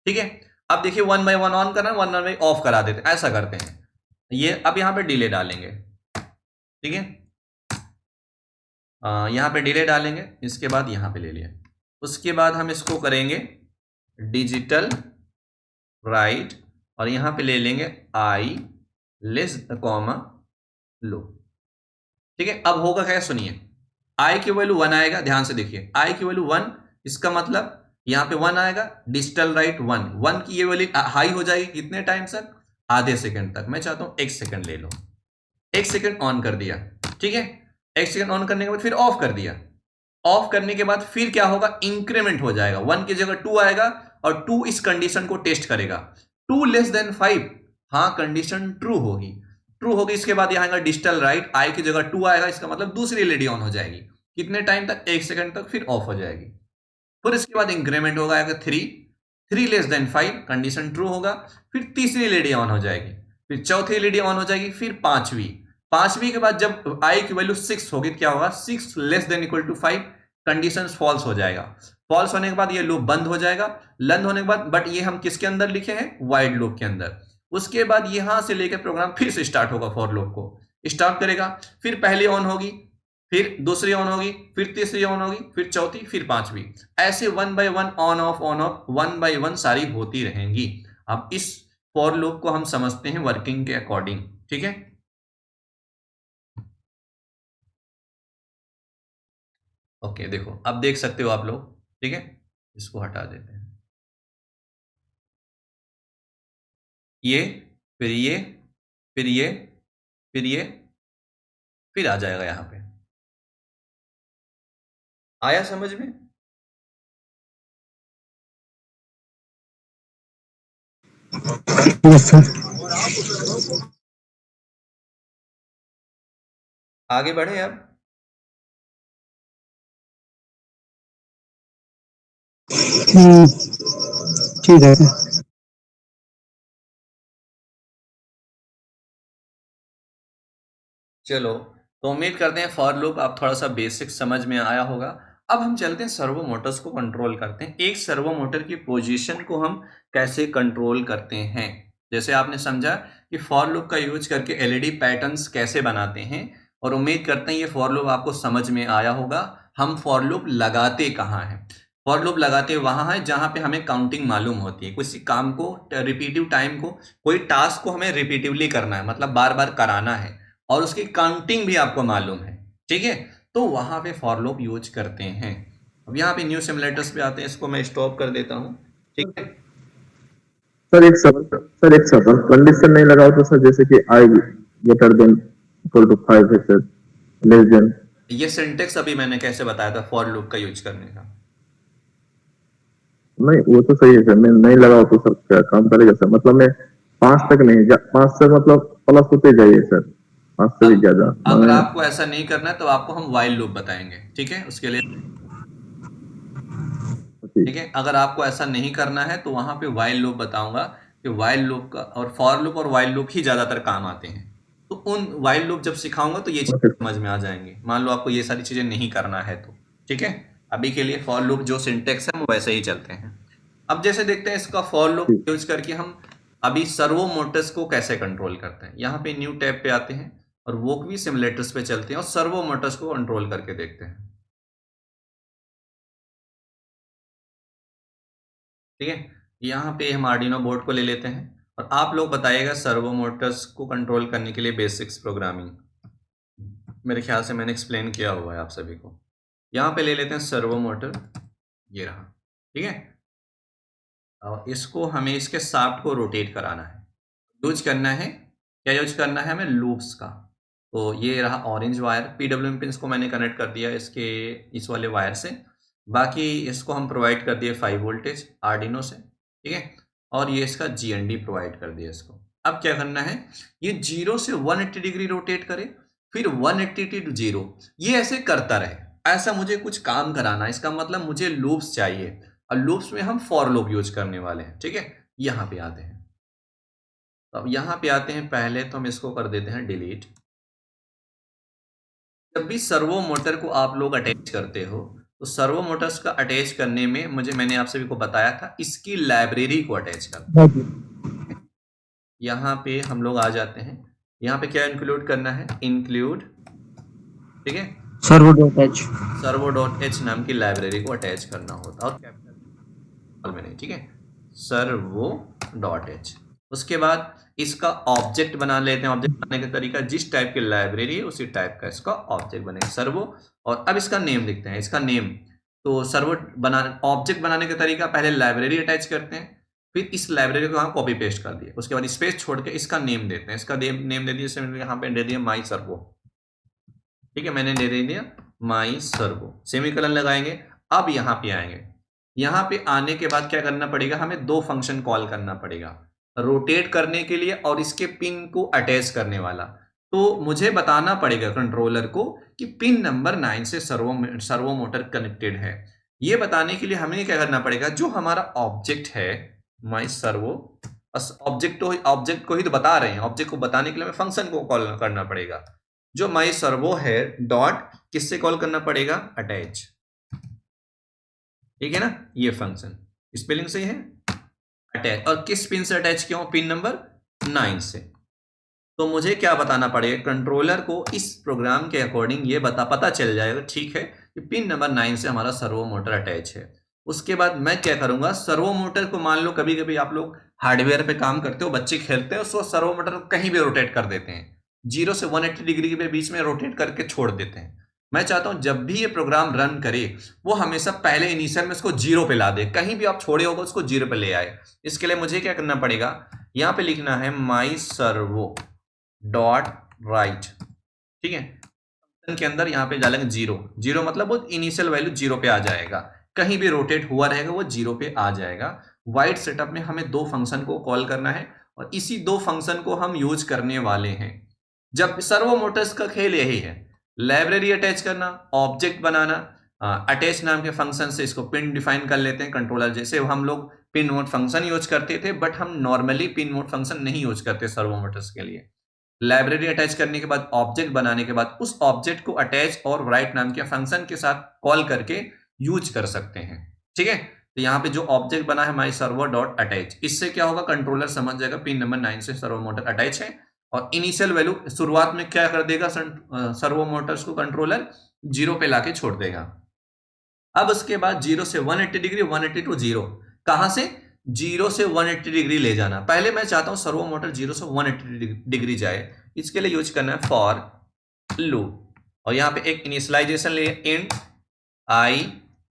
ठीक है। अब देखिए 1 बाई 1 ऑन करना, 1 बाई ऑफ करा देते, ऐसा करते हैं ये। अब यहाँ पे डिले डालेंगे, ठीक है, यहाँ पे डिले डालेंगे। इसके बाद यहाँ पे ले लिया, उसके बाद हम इसको करेंगे डिजिटल राइट, और यहां पे ले लेंगे आई लेस कॉमा लो, ठीक है, अब होगा क्या सुनिए, आई की वैल्यू 1 आएगा, ध्यान से देखिए, आई की वैल्यू 1, इसका मतलब यहां पे 1 आएगा, डिजिटल राइट 1, 1 की ये वैल्यू हाई हो जाएगी कितने टाइम तक, आधे सेकंड तक। मैं चाहता हूं 1 सेकंड ले लो, 1 सेकंड ऑन कर दिया, ठीक है, 1 सेकंड ऑन करने के बाद फिर ऑफ कर दिया, ऑफ करने के बाद फिर क्या होगा, इंक्रीमेंट हो जाएगा, 1 की जगह 2 आएगा और 2 इस कंडीशन को टेस्ट करेगा, 2 लेस देन 5, हाँ कंडीशन ट्रू होगी, ट्रू होगी, इसके बाद यहां डिजिटल राइट, आई की जगह 2 आएगा, इसका मतलब दूसरी एलईडी ऑन हो जाएगी, कितने टाइम तक, 1 सेकंड तक, फिर ऑफ हो जाएगी, फिर इसके बाद इंक्रीमेंट होगा 3, 3 लेस देन 5, कंडीशन ट्रू होगा, फिर तीसरी एलईडी ऑन हो जाएगी, फिर चौथी एलईडी ऑन हो जाएगी, फिर पांचवी, पांचवी के बाद जब आई की वैल्यू 6 होगी क्या होगा, 6 less than equal to 5, condition false हो जाएगा, फॉल्स होने के बाद ये लूप बंद हो जाएगा, बंद होने के बाद, बट ये हम किसके अंदर लिखे हैं, वाइड लूप के अंदर, उसके बाद यहां से लेकर प्रोग्राम फिर से स्टार्ट होगा, फॉर लूप को स्टार्ट करेगा, फिर पहली ऑन होगी, फिर दूसरी ऑन होगी, फिर तीसरी ऑन होगी, फिर चौथी, फिर पांचवी, ऐसे 1 बाय 1 ऑन ऑफ 1 बाय 1 सारी होती रहेंगी। अब इस फॉर लूप को हम समझते हैं वर्किंग के अकॉर्डिंग, ठीक है। ओके देखो, अब देख सकते हो आप लोग, ठीक है, इसको हटा देते हैं, ये फिर ये फिर ये फिर ये फिर आ जाएगा, यहां पे आया समझ में। Yes sir. आगे बढ़े अब, ठीक है। चलो, तो उम्मीद करते हैं फॉर लूप आप थोड़ा सा बेसिक समझ में आया होगा। अब हम चलते हैं सर्वो मोटर्स को कंट्रोल करते हैं, एक सर्वो मोटर की पोजीशन को हम कैसे कंट्रोल करते हैं। जैसे आपने समझा कि फॉर लूप का यूज करके एलईडी पैटर्न्स कैसे बनाते हैं, और उम्मीद करते हैं ये फॉर लूप आपको समझ में आया होगा। हम फॉर लूप लगाते कहाँ हैं, फॉर लूप लगाते वहां है जहां पे हमें काउंटिंग मालूम होती है, किसी काम को रिपीटिव टाइम को, कोई टास्क को हमें रिपीटिवली करना है, मतलब बार बार कराना है, और उसकी काउंटिंग भी आपको मालूम है, ठीक है, तो वहां पे फॉर लूप यूज करते हैं। अब यहाँ पे न्यू सिमुलेटर्स पे आते हैं, इसको मैं स्टॉप कर देता हूँ, ठीक है। सर एक सवाल, कंडीशन नहीं लगाओ तो सर, जैसे कि आई ग्रेटर देन इक्वल टू 5 है सर, लेस देन, ये सिंटेक्स अभी मैंने कैसे बताया था फॉर लूप का यूज करने का। नहीं वो तो सही है सर, मैं नहीं लगाओ तो सर क्या काम करेगा सर, मतलब मैं 5 तक नहीं 5 से मतलब प्लस होते जाइए सर, 5 से भी ज्यादा अगर मैं, आपको ऐसा नहीं करना है तो आपको हम वाइल लूप बताएंगे, ठीक है, उसके लिए, ठीक है, अगर आपको ऐसा नहीं करना है तो वहां पे वाइल लूप बताऊंगा, कि वाइल लूप का और फॉर लूप और वाइल लूप ही ज्यादातर काम आते हैं, तो उन वाइल लूप जब सिखाऊंगा तो ये चीजें समझ में आ जाएंगे, मान लो आपको ये सारी चीजें नहीं करना है तो, ठीक है। अभी के लिए फॉर लूप जो सिंटेक्स है वो वैसे ही चलते हैं। अब जैसे देखते हैं इसका फॉर लूप यूज करके हम अभी सर्वो मोटर्स को कैसे कंट्रोल करते हैं। यहाँ पे न्यू टैब पे आते हैं और वोकवी सिमुलेटर्स पे चलते हैं और सर्वो मोटर्स को कंट्रोल करके देखते हैं, ठीक है। यहाँ पे हम आर्डिनो बोर्ड को ले लेते हैं और आप लोग बताइएगा सर्वो मोटर्स को कंट्रोल करने के लिए बेसिक्स प्रोग्रामिंग, मेरे ख्याल से मैंने एक्सप्लेन किया हुआ है आप सभी को। यहाँ पे ले लेते हैं सर्वो मोटर, ये रहा, ठीक है, और इसको हमें इसके शाफ्ट को रोटेट कराना है, यूज करना है, क्या यूज करना है हमें, लूप्स का। तो ये रहा ऑरेंज वायर, पीडब्ल्यूएम पिंस को मैंने कनेक्ट कर दिया इसके इस वाले वायर से, बाकी इसको हम प्रोवाइड कर दिए 5 वोल्टेज आर्डिनो से, ठीक है, और ये इसका जीएनडी प्रोवाइड कर दिया इसको। अब क्या करना है, ये 0 से 180 डिग्री रोटेट करे, फिर 180 टू 0, ये ऐसे करता रहे, ऐसा मुझे कुछ काम कराना है, इसका मतलब मुझे लूप्स चाहिए, और लूप्स में हम फॉर लूप यूज करने वाले हैं, ठीक है। यहाँ पे आते हैं, तो अब यहाँ पे आते हैं, पहले तो हम इसको कर देते हैं डिलीट। जब भी सर्वो मोटर को आप लोग अटैच करते हो तो सर्वो मोटर्स का अटैच करने में मैंने आप सभी को बताया था इसकी लाइब्रेरी को अटैच करना। यहाँ पे हम लोग आ जाते हैं, यहाँ पे क्या इंक्लूड करना है, इंक्लूड, ठीक है, servo.h नाम की लाइब्रेरी को अटैच करना होता है, और कैपिटल में नहीं, ठीक है, servo.h। उसके बाद इसका ऑब्जेक्ट बना लेते हैं। ऑब्जेक्ट बनाने का तरीका, जिस टाइप की लाइब्रेरी है उसी टाइप का इसका ऑब्जेक्ट बनेगा, सर्वो। और अब इसका नेम लिखते हैं, इसका नेम। तो सर्वो ऑब्जेक्ट बनाने का तरीका, पहले लाइब्रेरी अटैच करते हैं, फिर इस लाइब्रेरी को यहाँ कॉपी पेस्ट कर दिया, उसके बाद स्पेस छोड़ के इसका नेम देते हैं। इसका नेम दे दिया, यहाँ पे दे दिया माई सर्वो। ठीक है, मैंने दे दिया माई सर्वो, सेमीकोलन लगाएंगे। अब यहाँ पे आएंगे, यहाँ पे आने के बाद क्या करना पड़ेगा, हमें दो फंक्शन कॉल करना पड़ेगा, रोटेट करने के लिए और इसके पिन को अटैच करने वाला। तो मुझे बताना पड़ेगा कंट्रोलर को कि पिन नंबर 9 से सर्वो मोटर कनेक्टेड है। ये बताने के लिए हमें क्या करना पड़ेगा, जो हमारा ऑब्जेक्ट है माई सर्वो, ऑब्जेक्ट को ही तो बता रहे हैं, ऑब्जेक्ट को बताने के लिए हमें फंक्शन को कॉल करना पड़ेगा। जो माई सर्वो है डॉट किससे कॉल करना पड़ेगा, अटैच। ठीक है ना, ये फंक्शन स्पेलिंग सही है, अटैच। और किस पिन से अटैच किया हूं, पिन नंबर 9 से। तो मुझे क्या बताना पड़ेगा, कंट्रोलर को इस प्रोग्राम के अकॉर्डिंग ये पता चल जाएगा, ठीक है, कि पिन नंबर 9 से हमारा सर्वो मोटर अटैच है। उसके बाद मैं क्या करूंगा, सर्वो मोटर को मान लो कभी कभी आप लोग हार्डवेयर पे काम करते हो, बच्चे खेलते हैं, उसको सर्वो मोटर को कहीं भी रोटेट कर देते हैं, 0 से 180 डिग्री के बीच में रोटेट करके छोड़ देते हैं। मैं चाहता हूं जब भी ये प्रोग्राम रन करे वो हमेशा पहले इनिशियल में इसको 0 पे ला दे, कहीं भी आप छोड़े होगा उसको 0 पे ले आए। इसके लिए मुझे क्या करना पड़ेगा, यहां पे लिखना है माई सर्वो डॉट राइट। ठीक है, के अंदर यहां पे डालेंगे 0 मतलब वो इनिशियल वैल्यू 0 पे आ जाएगा, कहीं भी रोटेट हुआ रहेगा वो 0 पे आ जाएगा। वाइड सेटअप में हमें दो फंक्शन को कॉल करना है और इसी दो फंक्शन को हम यूज करने वाले हैं। जब सर्वो मोटर्स का खेल यही है, लाइब्रेरी अटैच करना, ऑब्जेक्ट बनाना, अटैच नाम के फंक्शन से इसको पिन डिफाइन कर लेते हैं कंट्रोलर। जैसे हम लोग पिन मोड फंक्शन यूज करते थे, बट हम नॉर्मली पिन मोड फंक्शन नहीं यूज करते सर्वो मोटर्स के लिए। लाइब्रेरी अटैच करने के बाद, ऑब्जेक्ट बनाने के बाद, उस ऑब्जेक्ट को अटैच और राइट नाम के फंक्शन के साथ कॉल करके यूज कर सकते हैं। ठीक है, तो यहाँ पे जो ऑब्जेक्ट बना है माई सर्वो डॉट अटैच, इससे क्या होगा, कंट्रोलर समझ जाएगा पिन नंबर 9 से सर्वो मोटर अटैच है और इनिशियल वैल्यू शुरुआत में क्या कर देगा, सर्वो मोटर्स को कंट्रोलर 0 पे लाके छोड़ देगा। अब उसके बाद 0 से 180 डिग्री, 180 टू 0, कहां से, 0 से 180 डिग्री ले जाना। पहले मैं चाहता हूं सर्वो मोटर 0 से 180 डिग्री जाए, इसके लिए यूज करना है फॉर लूप, और यहां पे एक इनिशियलाइजेशन लिए इंट आई।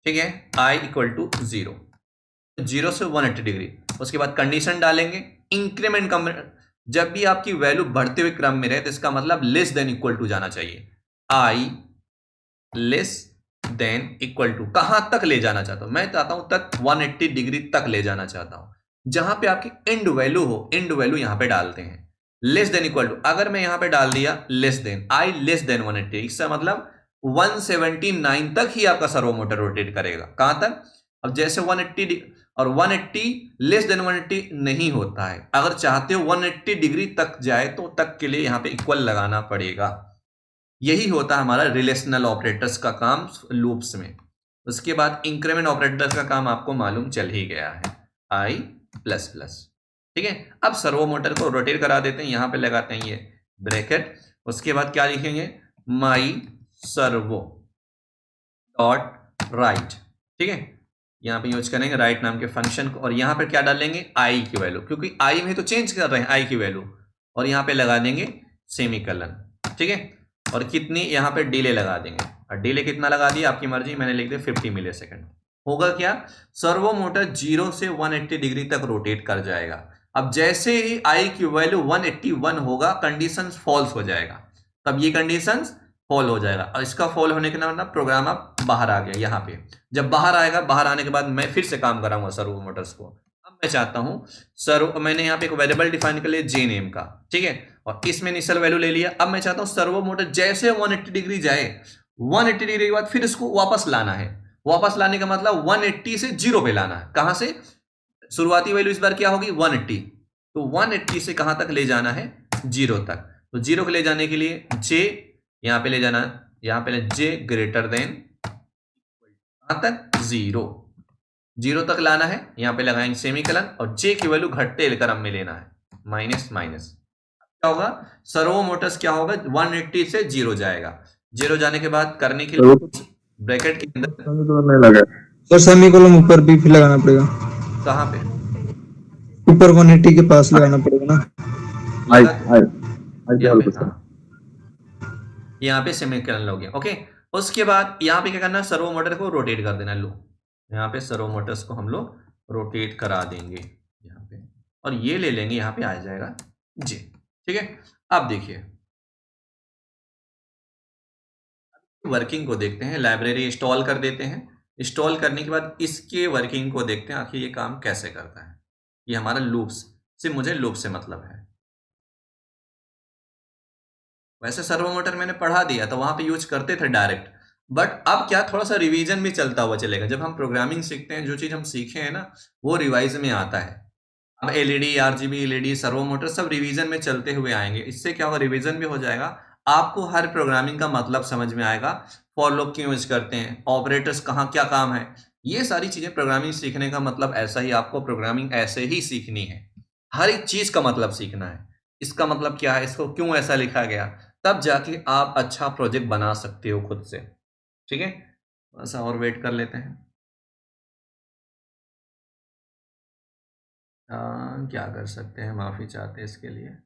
ठीक है, आई इक्वल टू 0 से 180 डिग्री। उसके बाद कंडीशन डालेंगे इंक्रीमेंट कम, जब भी आपकी वैल्यू बढ़ते हुए क्रम में रहे तो इसका मतलब लेस देन इक्वल टू जाना चाहिए। आई लेस देन इक्वल टू कहां तक ले जाना चाहता हूं, मैं चाहता हूं तक 180 डिग्री तक ले जाना चाहता हूं। जहां पे आपकी एंड वैल्यू हो, एंड वैल्यू यहां पे डालते हैं। लेस देन इक्वल टू, अगर मैं यहां पे डाल दिया लेस देन, आई लेस देन 180, इसका मतलब 179 तक ही आपका सर्वो मोटर रोटेट करेगा। कहां तक, अब जैसे 180 और 180 लेस देन 180 नहीं होता है, अगर चाहते हो 180 डिग्री तक जाए तो तक के लिए यहां पे इक्वल लगाना पड़ेगा। यही होता है हमारा रिलेशनल ऑपरेटर्स का काम लूप्स में। उसके बाद इंक्रीमेंट ऑपरेटर्स का काम आपको मालूम चल ही गया है, आई प्लस प्लस। ठीक है, अब सर्वो मोटर को रोटेट करा देते हैं, यहां पे लगाते हैं ये ब्रैकेट। उसके बाद क्या लिखेंगे, माई सर्वो डॉट राइट। ठीक है, यहां पे यूज करेंगे राइट नाम के फंक्शन को, और यहां पे क्या डालेंगे, आई की वैल्यू, क्योंकि आई में तो चेंज कर रहे हैं आई की वैल्यू, और यहां पे लगा देंगे सेमीकोलन। ठीक है, और कितनी यहां पे डिले लगा देंगे, और डिले कितना लगा दिया आपकी मर्जी, मैंने लिख दिया 50 मिली सेकेंड। होगा क्या, सर्वो मोटर 0 से 180 डिग्री तक रोटेट कर जाएगा। अब जैसे ही आई की वैल्यू 181 होगा, कंडीशन फॉल्स हो जाएगा, तब ये कंडीशन फॉल हो जाएगा, और इसका फॉल होने के नाम प्रोग्राम अब बाहर आ गया। यहाँ पे जब बाहर आएगा, बाहर आने के बाद मैं फिर से काम कराऊंगा सर्वो मोटर्स को। अब मैं चाहता हूं मैंने यहाँ पे एक वेरिएबल डिफाइन कर लिया जे नेम का। ठीक है, और इसमें इनिशियल वैल्यू ले लिया। अब मैं चाहता हूं सर्वो मोटर जैसे 180 डिग्री जाए, 180 डिग्री के बाद फिर इसको वापस लाना है। वापस लाने का मतलब 180 से 0 पे लाना है। कहां से, शुरुआती वैल्यू इस बार क्या होगी 180, तो 180 से कहां तक ले जाना है, 0 तक। तो 0 को ले जाने के लिए जे यहां पे ले जाना, यहां पे जे ग्रेटर देन कहां तक, 0 तक लाना है। यहां पे लगाएंगे सेमीकोलन, और जे की वैल्यू घटते क्रम में लेना है, माइनस माइनस। क्या होगा, सर्वो मोटर्स क्या होगा, 180 से 0 जाएगा। 0 जाने के बाद करने के लिए ब्रैकेट के अंदर नहीं लगा सर, सेमीकोलन ऊपर भी फिर लगाना पड़ेगा। कहां पे, ऊपर 180 के पास लगाना पड़ेगा ना। आई लगा तो आई आई यहाँ जॉल पे, पे सर। यहाँ पे सेमीकंडक्टर हो गया। ओके, उसके बाद यहाँ पे क्या करना है, सर्वो मोटर को रोटेट कर देना। लो, यहाँ पे सर्वो मोटर्स को हम लोग रोटेट करा देंगे यहाँ पे, और ये ले लेंगे, यहाँ पे आ जाएगा जी। ठीक है, अब देखिए वर्किंग को देखते हैं। लाइब्रेरी इंस्टॉल कर देते हैं। इंस्टॉल करने के बाद इसके वर्किंग को देखते हैं, आखिर ये काम कैसे करता है। ये हमारा लूप्स से, मुझे लूप से मतलब है। वैसे सर्वो मोटर मैंने पढ़ा दिया था, वहां पे यूज करते थे डायरेक्ट, बट अब क्या थोड़ा सा रिवीजन भी चलता हुआ चलेगा। जब हम प्रोग्रामिंग सीखते हैं, जो चीज हम सीखे हैं ना, वो रिवाइज में आता है। अब LED, RGB, LED, servo motor सब रिवीजन में चलते हुए आएंगे। इससे क्या होगा, रिवीजन भी हो जाएगा, आपको हर प्रोग्रामिंग का मतलब समझ में आएगा। फॉर लूप क्यों यूज करते हैं, ऑपरेटर्स कहाँ क्या काम है, ये सारी चीजें प्रोग्रामिंग सीखने का मतलब ऐसा ही, आपको प्रोग्रामिंग ऐसे ही सीखनी है। हर एक चीज का मतलब सीखना है, इसका मतलब क्या है, इसको क्यों ऐसा लिखा गया, तब जाके आप अच्छा प्रोजेक्ट बना सकते हो खुद से। ठीक है, ऐसा और वेट कर लेते हैं। क्या कर सकते हैं, माफी चाहते हैं इसके लिए।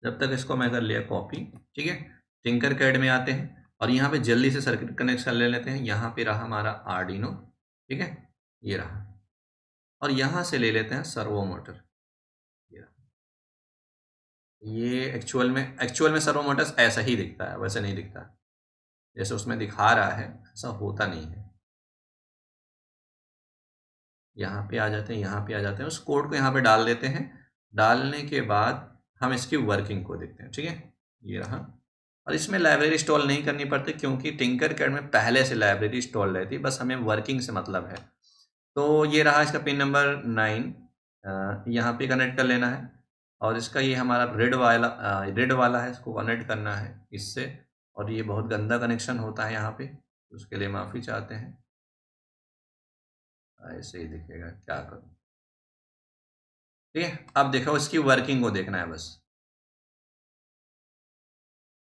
जब तक इसको मैं कर लिया कॉपी। ठीक है, टिंकर कैड में आते हैं और यहाँ पे जल्दी से सर्किट कनेक्शन ले लेते हैं। यहाँ पे रहा हमारा आर्डिनो, ठीक है, ये रहा, और यहाँ से ले लेते हैं सर्वो मोटर। ये एक्चुअल में सर्वो मोटर्स ऐसा ही दिखता है, वैसे नहीं दिखता जैसे उसमें दिखा रहा है, ऐसा होता नहीं है। यहाँ पे आ जाते हैं, यहाँ पे आ जाते हैं, उस कोड को यहाँ पे डाल देते हैं। डालने के बाद हम इसकी वर्किंग को देखते हैं। ठीक है, ये रहा, और इसमें लाइब्रेरी इंस्टॉल नहीं करनी पड़ती क्योंकि टिंकर कैड में पहले से लाइब्रेरी इंस्टॉल रहती, बस हमें वर्किंग से मतलब है। तो ये रहा इसका पिन नंबर 9, यहाँ पे कनेक्ट कर लेना है, और इसका ये हमारा रेड वाला है, इसको कनेक्ट करना है इससे। और ये बहुत गंदा कनेक्शन होता है यहाँ पे, उसके लिए माफ़ी चाहते हैं। ऐसे ही दिखेगा, क्या करूँ। ठीक है, अब देखो इसकी वर्किंग को देखना है बस।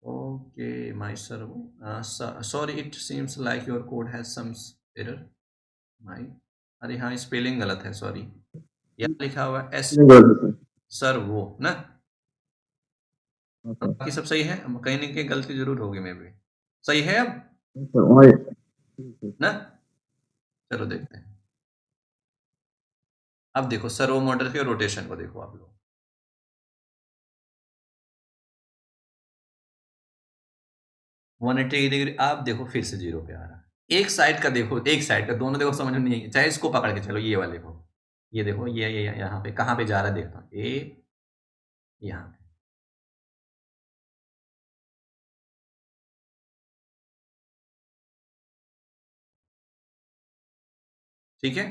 Okay my servo, sorry it seems like your code has some error my, अरे हाँ स्पेलिंग गलत है, सॉरी। यहाँ लिखा हुआ है एस सर्वो ना, बाकी सब सही है, कहीं ना कहीं गलती जरूर होगी, मे भी सही है अब ना। चलो देखते हैं। अब देखो सर्वो मोटर के रोटेशन को देखो आप लोग, वन 180 डिग्री। आप देखो फिर से 0 पे आ रहा है। एक साइड का देखो, एक साइड का, दोनों देखो समझ में नहीं, चाहे इसको पकड़ के चलो, ये वाले को, ये देखो, ये यहाँ पे कहाँ पे जा रहा है, देखता हूँ, ये यहाँ पे। ठीक है,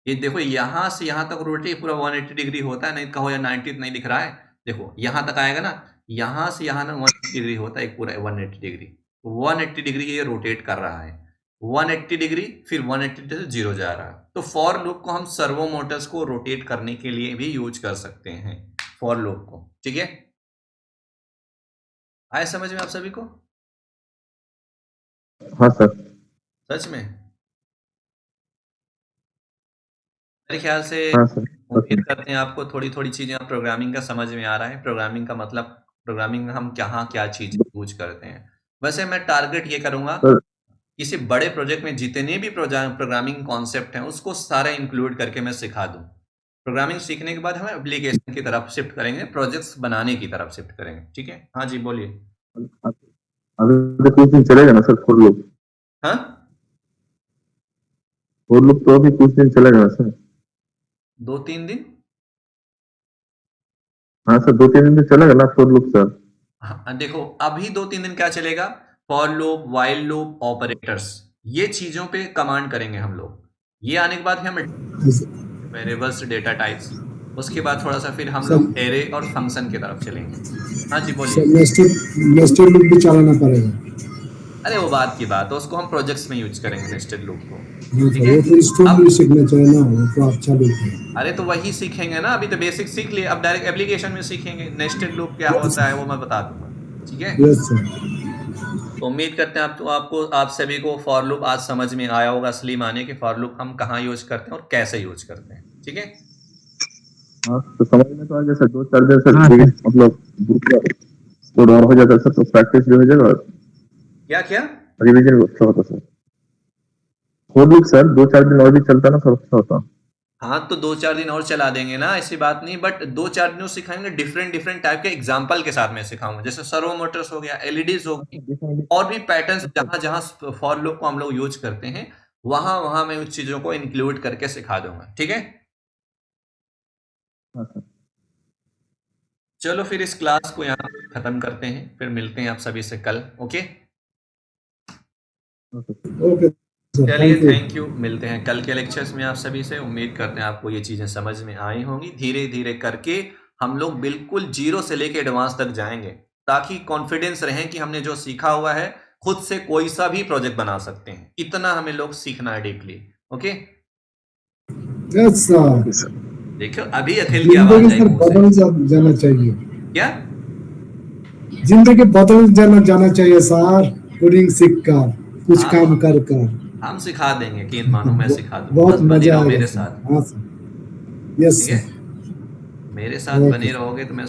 ये देखो यहाँ से यहाँ तक रोटेट पूरा 180 डिग्री होता है, नहीं कहो या 90 नहीं दिख रहा है, देखो यहाँ तक आएगा ना, यहाँ से यहाँ ना 180 डिग्री होता है, एक पूरा 180 डिग्री, 180 डिग्री ये रोटेट कर रहा है, 180 डिग्री, फिर 180 से 0 जा रहा है। तो फॉर लूप को हम सर्वो मोटर्स को रोटेट करने के लिए भी यूज कर सकते हैं, फॉर लूप को। ठीक है, आए समझ में आप सभी को? हाँ सर। सच में मेरे ख्याल से, हाँ सर। उम्मीद करते हैं आपको थोड़ी थोड़ी चीजें आप प्रोग्रामिंग का समझ में आ रहा है। प्रोग्रामिंग का मतलब, प्रोग्रामिंग में हम कहाँ क्या चीज यूज करते हैं। वैसे मैं टारगेट ये करूंगा, किसी बड़े प्रोजेक्ट में जितने भी प्रोग्रामिंग कॉन्सेप्ट हैं उसको सारा इंक्लूड करके मैं सिखा दूं। प्रोग्रामिंग सीखने के बाद हम एप्लीकेशन की तरफ शिफ्ट करेंगे, प्रोजेक्ट्स बनाने की तरफ शिफ्ट करेंगे। ठीक है, हाँ जी बोलिए। अभी तो कुछ दिन चलेगा ना सर फॉर लूप? हाँ, फॉर लूप तो अभी कुछ दिन चलेगा ना सर? 2-3 दिन। हाँ सर, 2-3 दिन तो चलेगा ना फॉर लूप सर? हाँ, देखो अभी 2-3 दिन क्या चलेगा, for loop, while loop, operators, ये चीजों पे कमांड करेंगे हम लोग। ये आने के बाद हम वेरिएबल्स, डेटा टाइप्स, उसके बाद थोड़ा सा फिर हम लोग एरे और फंक्शन की तरफ चलेंगे। हाँ जी बोलिए। नेस्टेड लूप भी चलाना पड़ेगा। अरे वो बात की बात है, उसको हम प्रोजेक्ट्स में यूज करेंगे नेस्टेड लूप को। ठीक है, अब सीखना चाहिए ना, वो तो अच्छा लूप है। अरे तो वही सीखेंगे ना, अभी तो बेसिक सीख लिए, अब डायरेक्ट एप्लीकेशन में सीखेंगे नेस्टेड लूप क्या होता है, वो मैं बता दूंगा। ठीक है, यस सर। तो उम्मीद करते हैं आप सभी को फॉर लूप आज समझ में आया होगा, असली माने कि फॉर लूप हम कहाँ यूज करते हैं और कैसे यूज करते हैं। ठीक है, हाँ तो समझ में तो आ गया सर, 2-4 दिन सर हाँ, सर। मतलब ग्रुप का कोड और हो जाता सर, तो प्रैक्टिस भी हो जाएगा और क्या क्या? रिवीजन भी अच्छा होता सर। कोड बुक सर 2-4 दिन और भी चलता ना सर, अच्छा होता। हाँ तो 2-4 दिन और चला देंगे ना, ऐसी बात नहीं, बट 2-4 दिनों सिखाएंगे, डिफरेंट डिफरेंट टाइप के एग्जाम्पल के साथ में सिखाऊंगा, जैसे सर्वो मोटर्स हो गया, एलईडीज हो गई, और भी पैटर्न्स जहां जहां फॉर लूप को हम लोग यूज करते हैं, वहां वहां मैं उस चीजों को इंक्लूड करके सिखा दूंगा, ठीक है। हाँ सर। चलो फिर इस क्लास को यहाँ खत्म करते हैं, फिर मिलते हैं आप सभी से कल, ओके। ओके सर, चलिए, थैंक यू। थैंक यू, मिलते हैं कल के लेक्चर्स में आप सभी से। उम्मीद करते हैं आपको ये चीजें समझ में आई होंगी। धीरे धीरे करके हम लोग बिल्कुल जीरो से लेके एडवांस तक जाएंगे, ताकि कॉन्फिडेंस रहे कि हमने जो सीखा हुआ है खुद से कोई सा भी प्रोजेक्ट बना सकते हैं। इतना हमें लोग सीखना है डीपली, ओके। Yes sir. देखो अभी अखिल की आवाज जिंदगी आई सर मुंह से। बदल जाना चाहिए, क्या? जिंदगी बदल जाना चाहिए सर, कोडिंग सीख कर, कुछ हाँ, काम कर कर। हम सिखा देंगे कि मानो मैं सिखा दूंगा, बहुत बस बने मजा रहो आएगा मेरे सर। साथ, हाँ सर, यस ठीक है। सर। मेरे साथ बने ओके। रहोगे तो मैं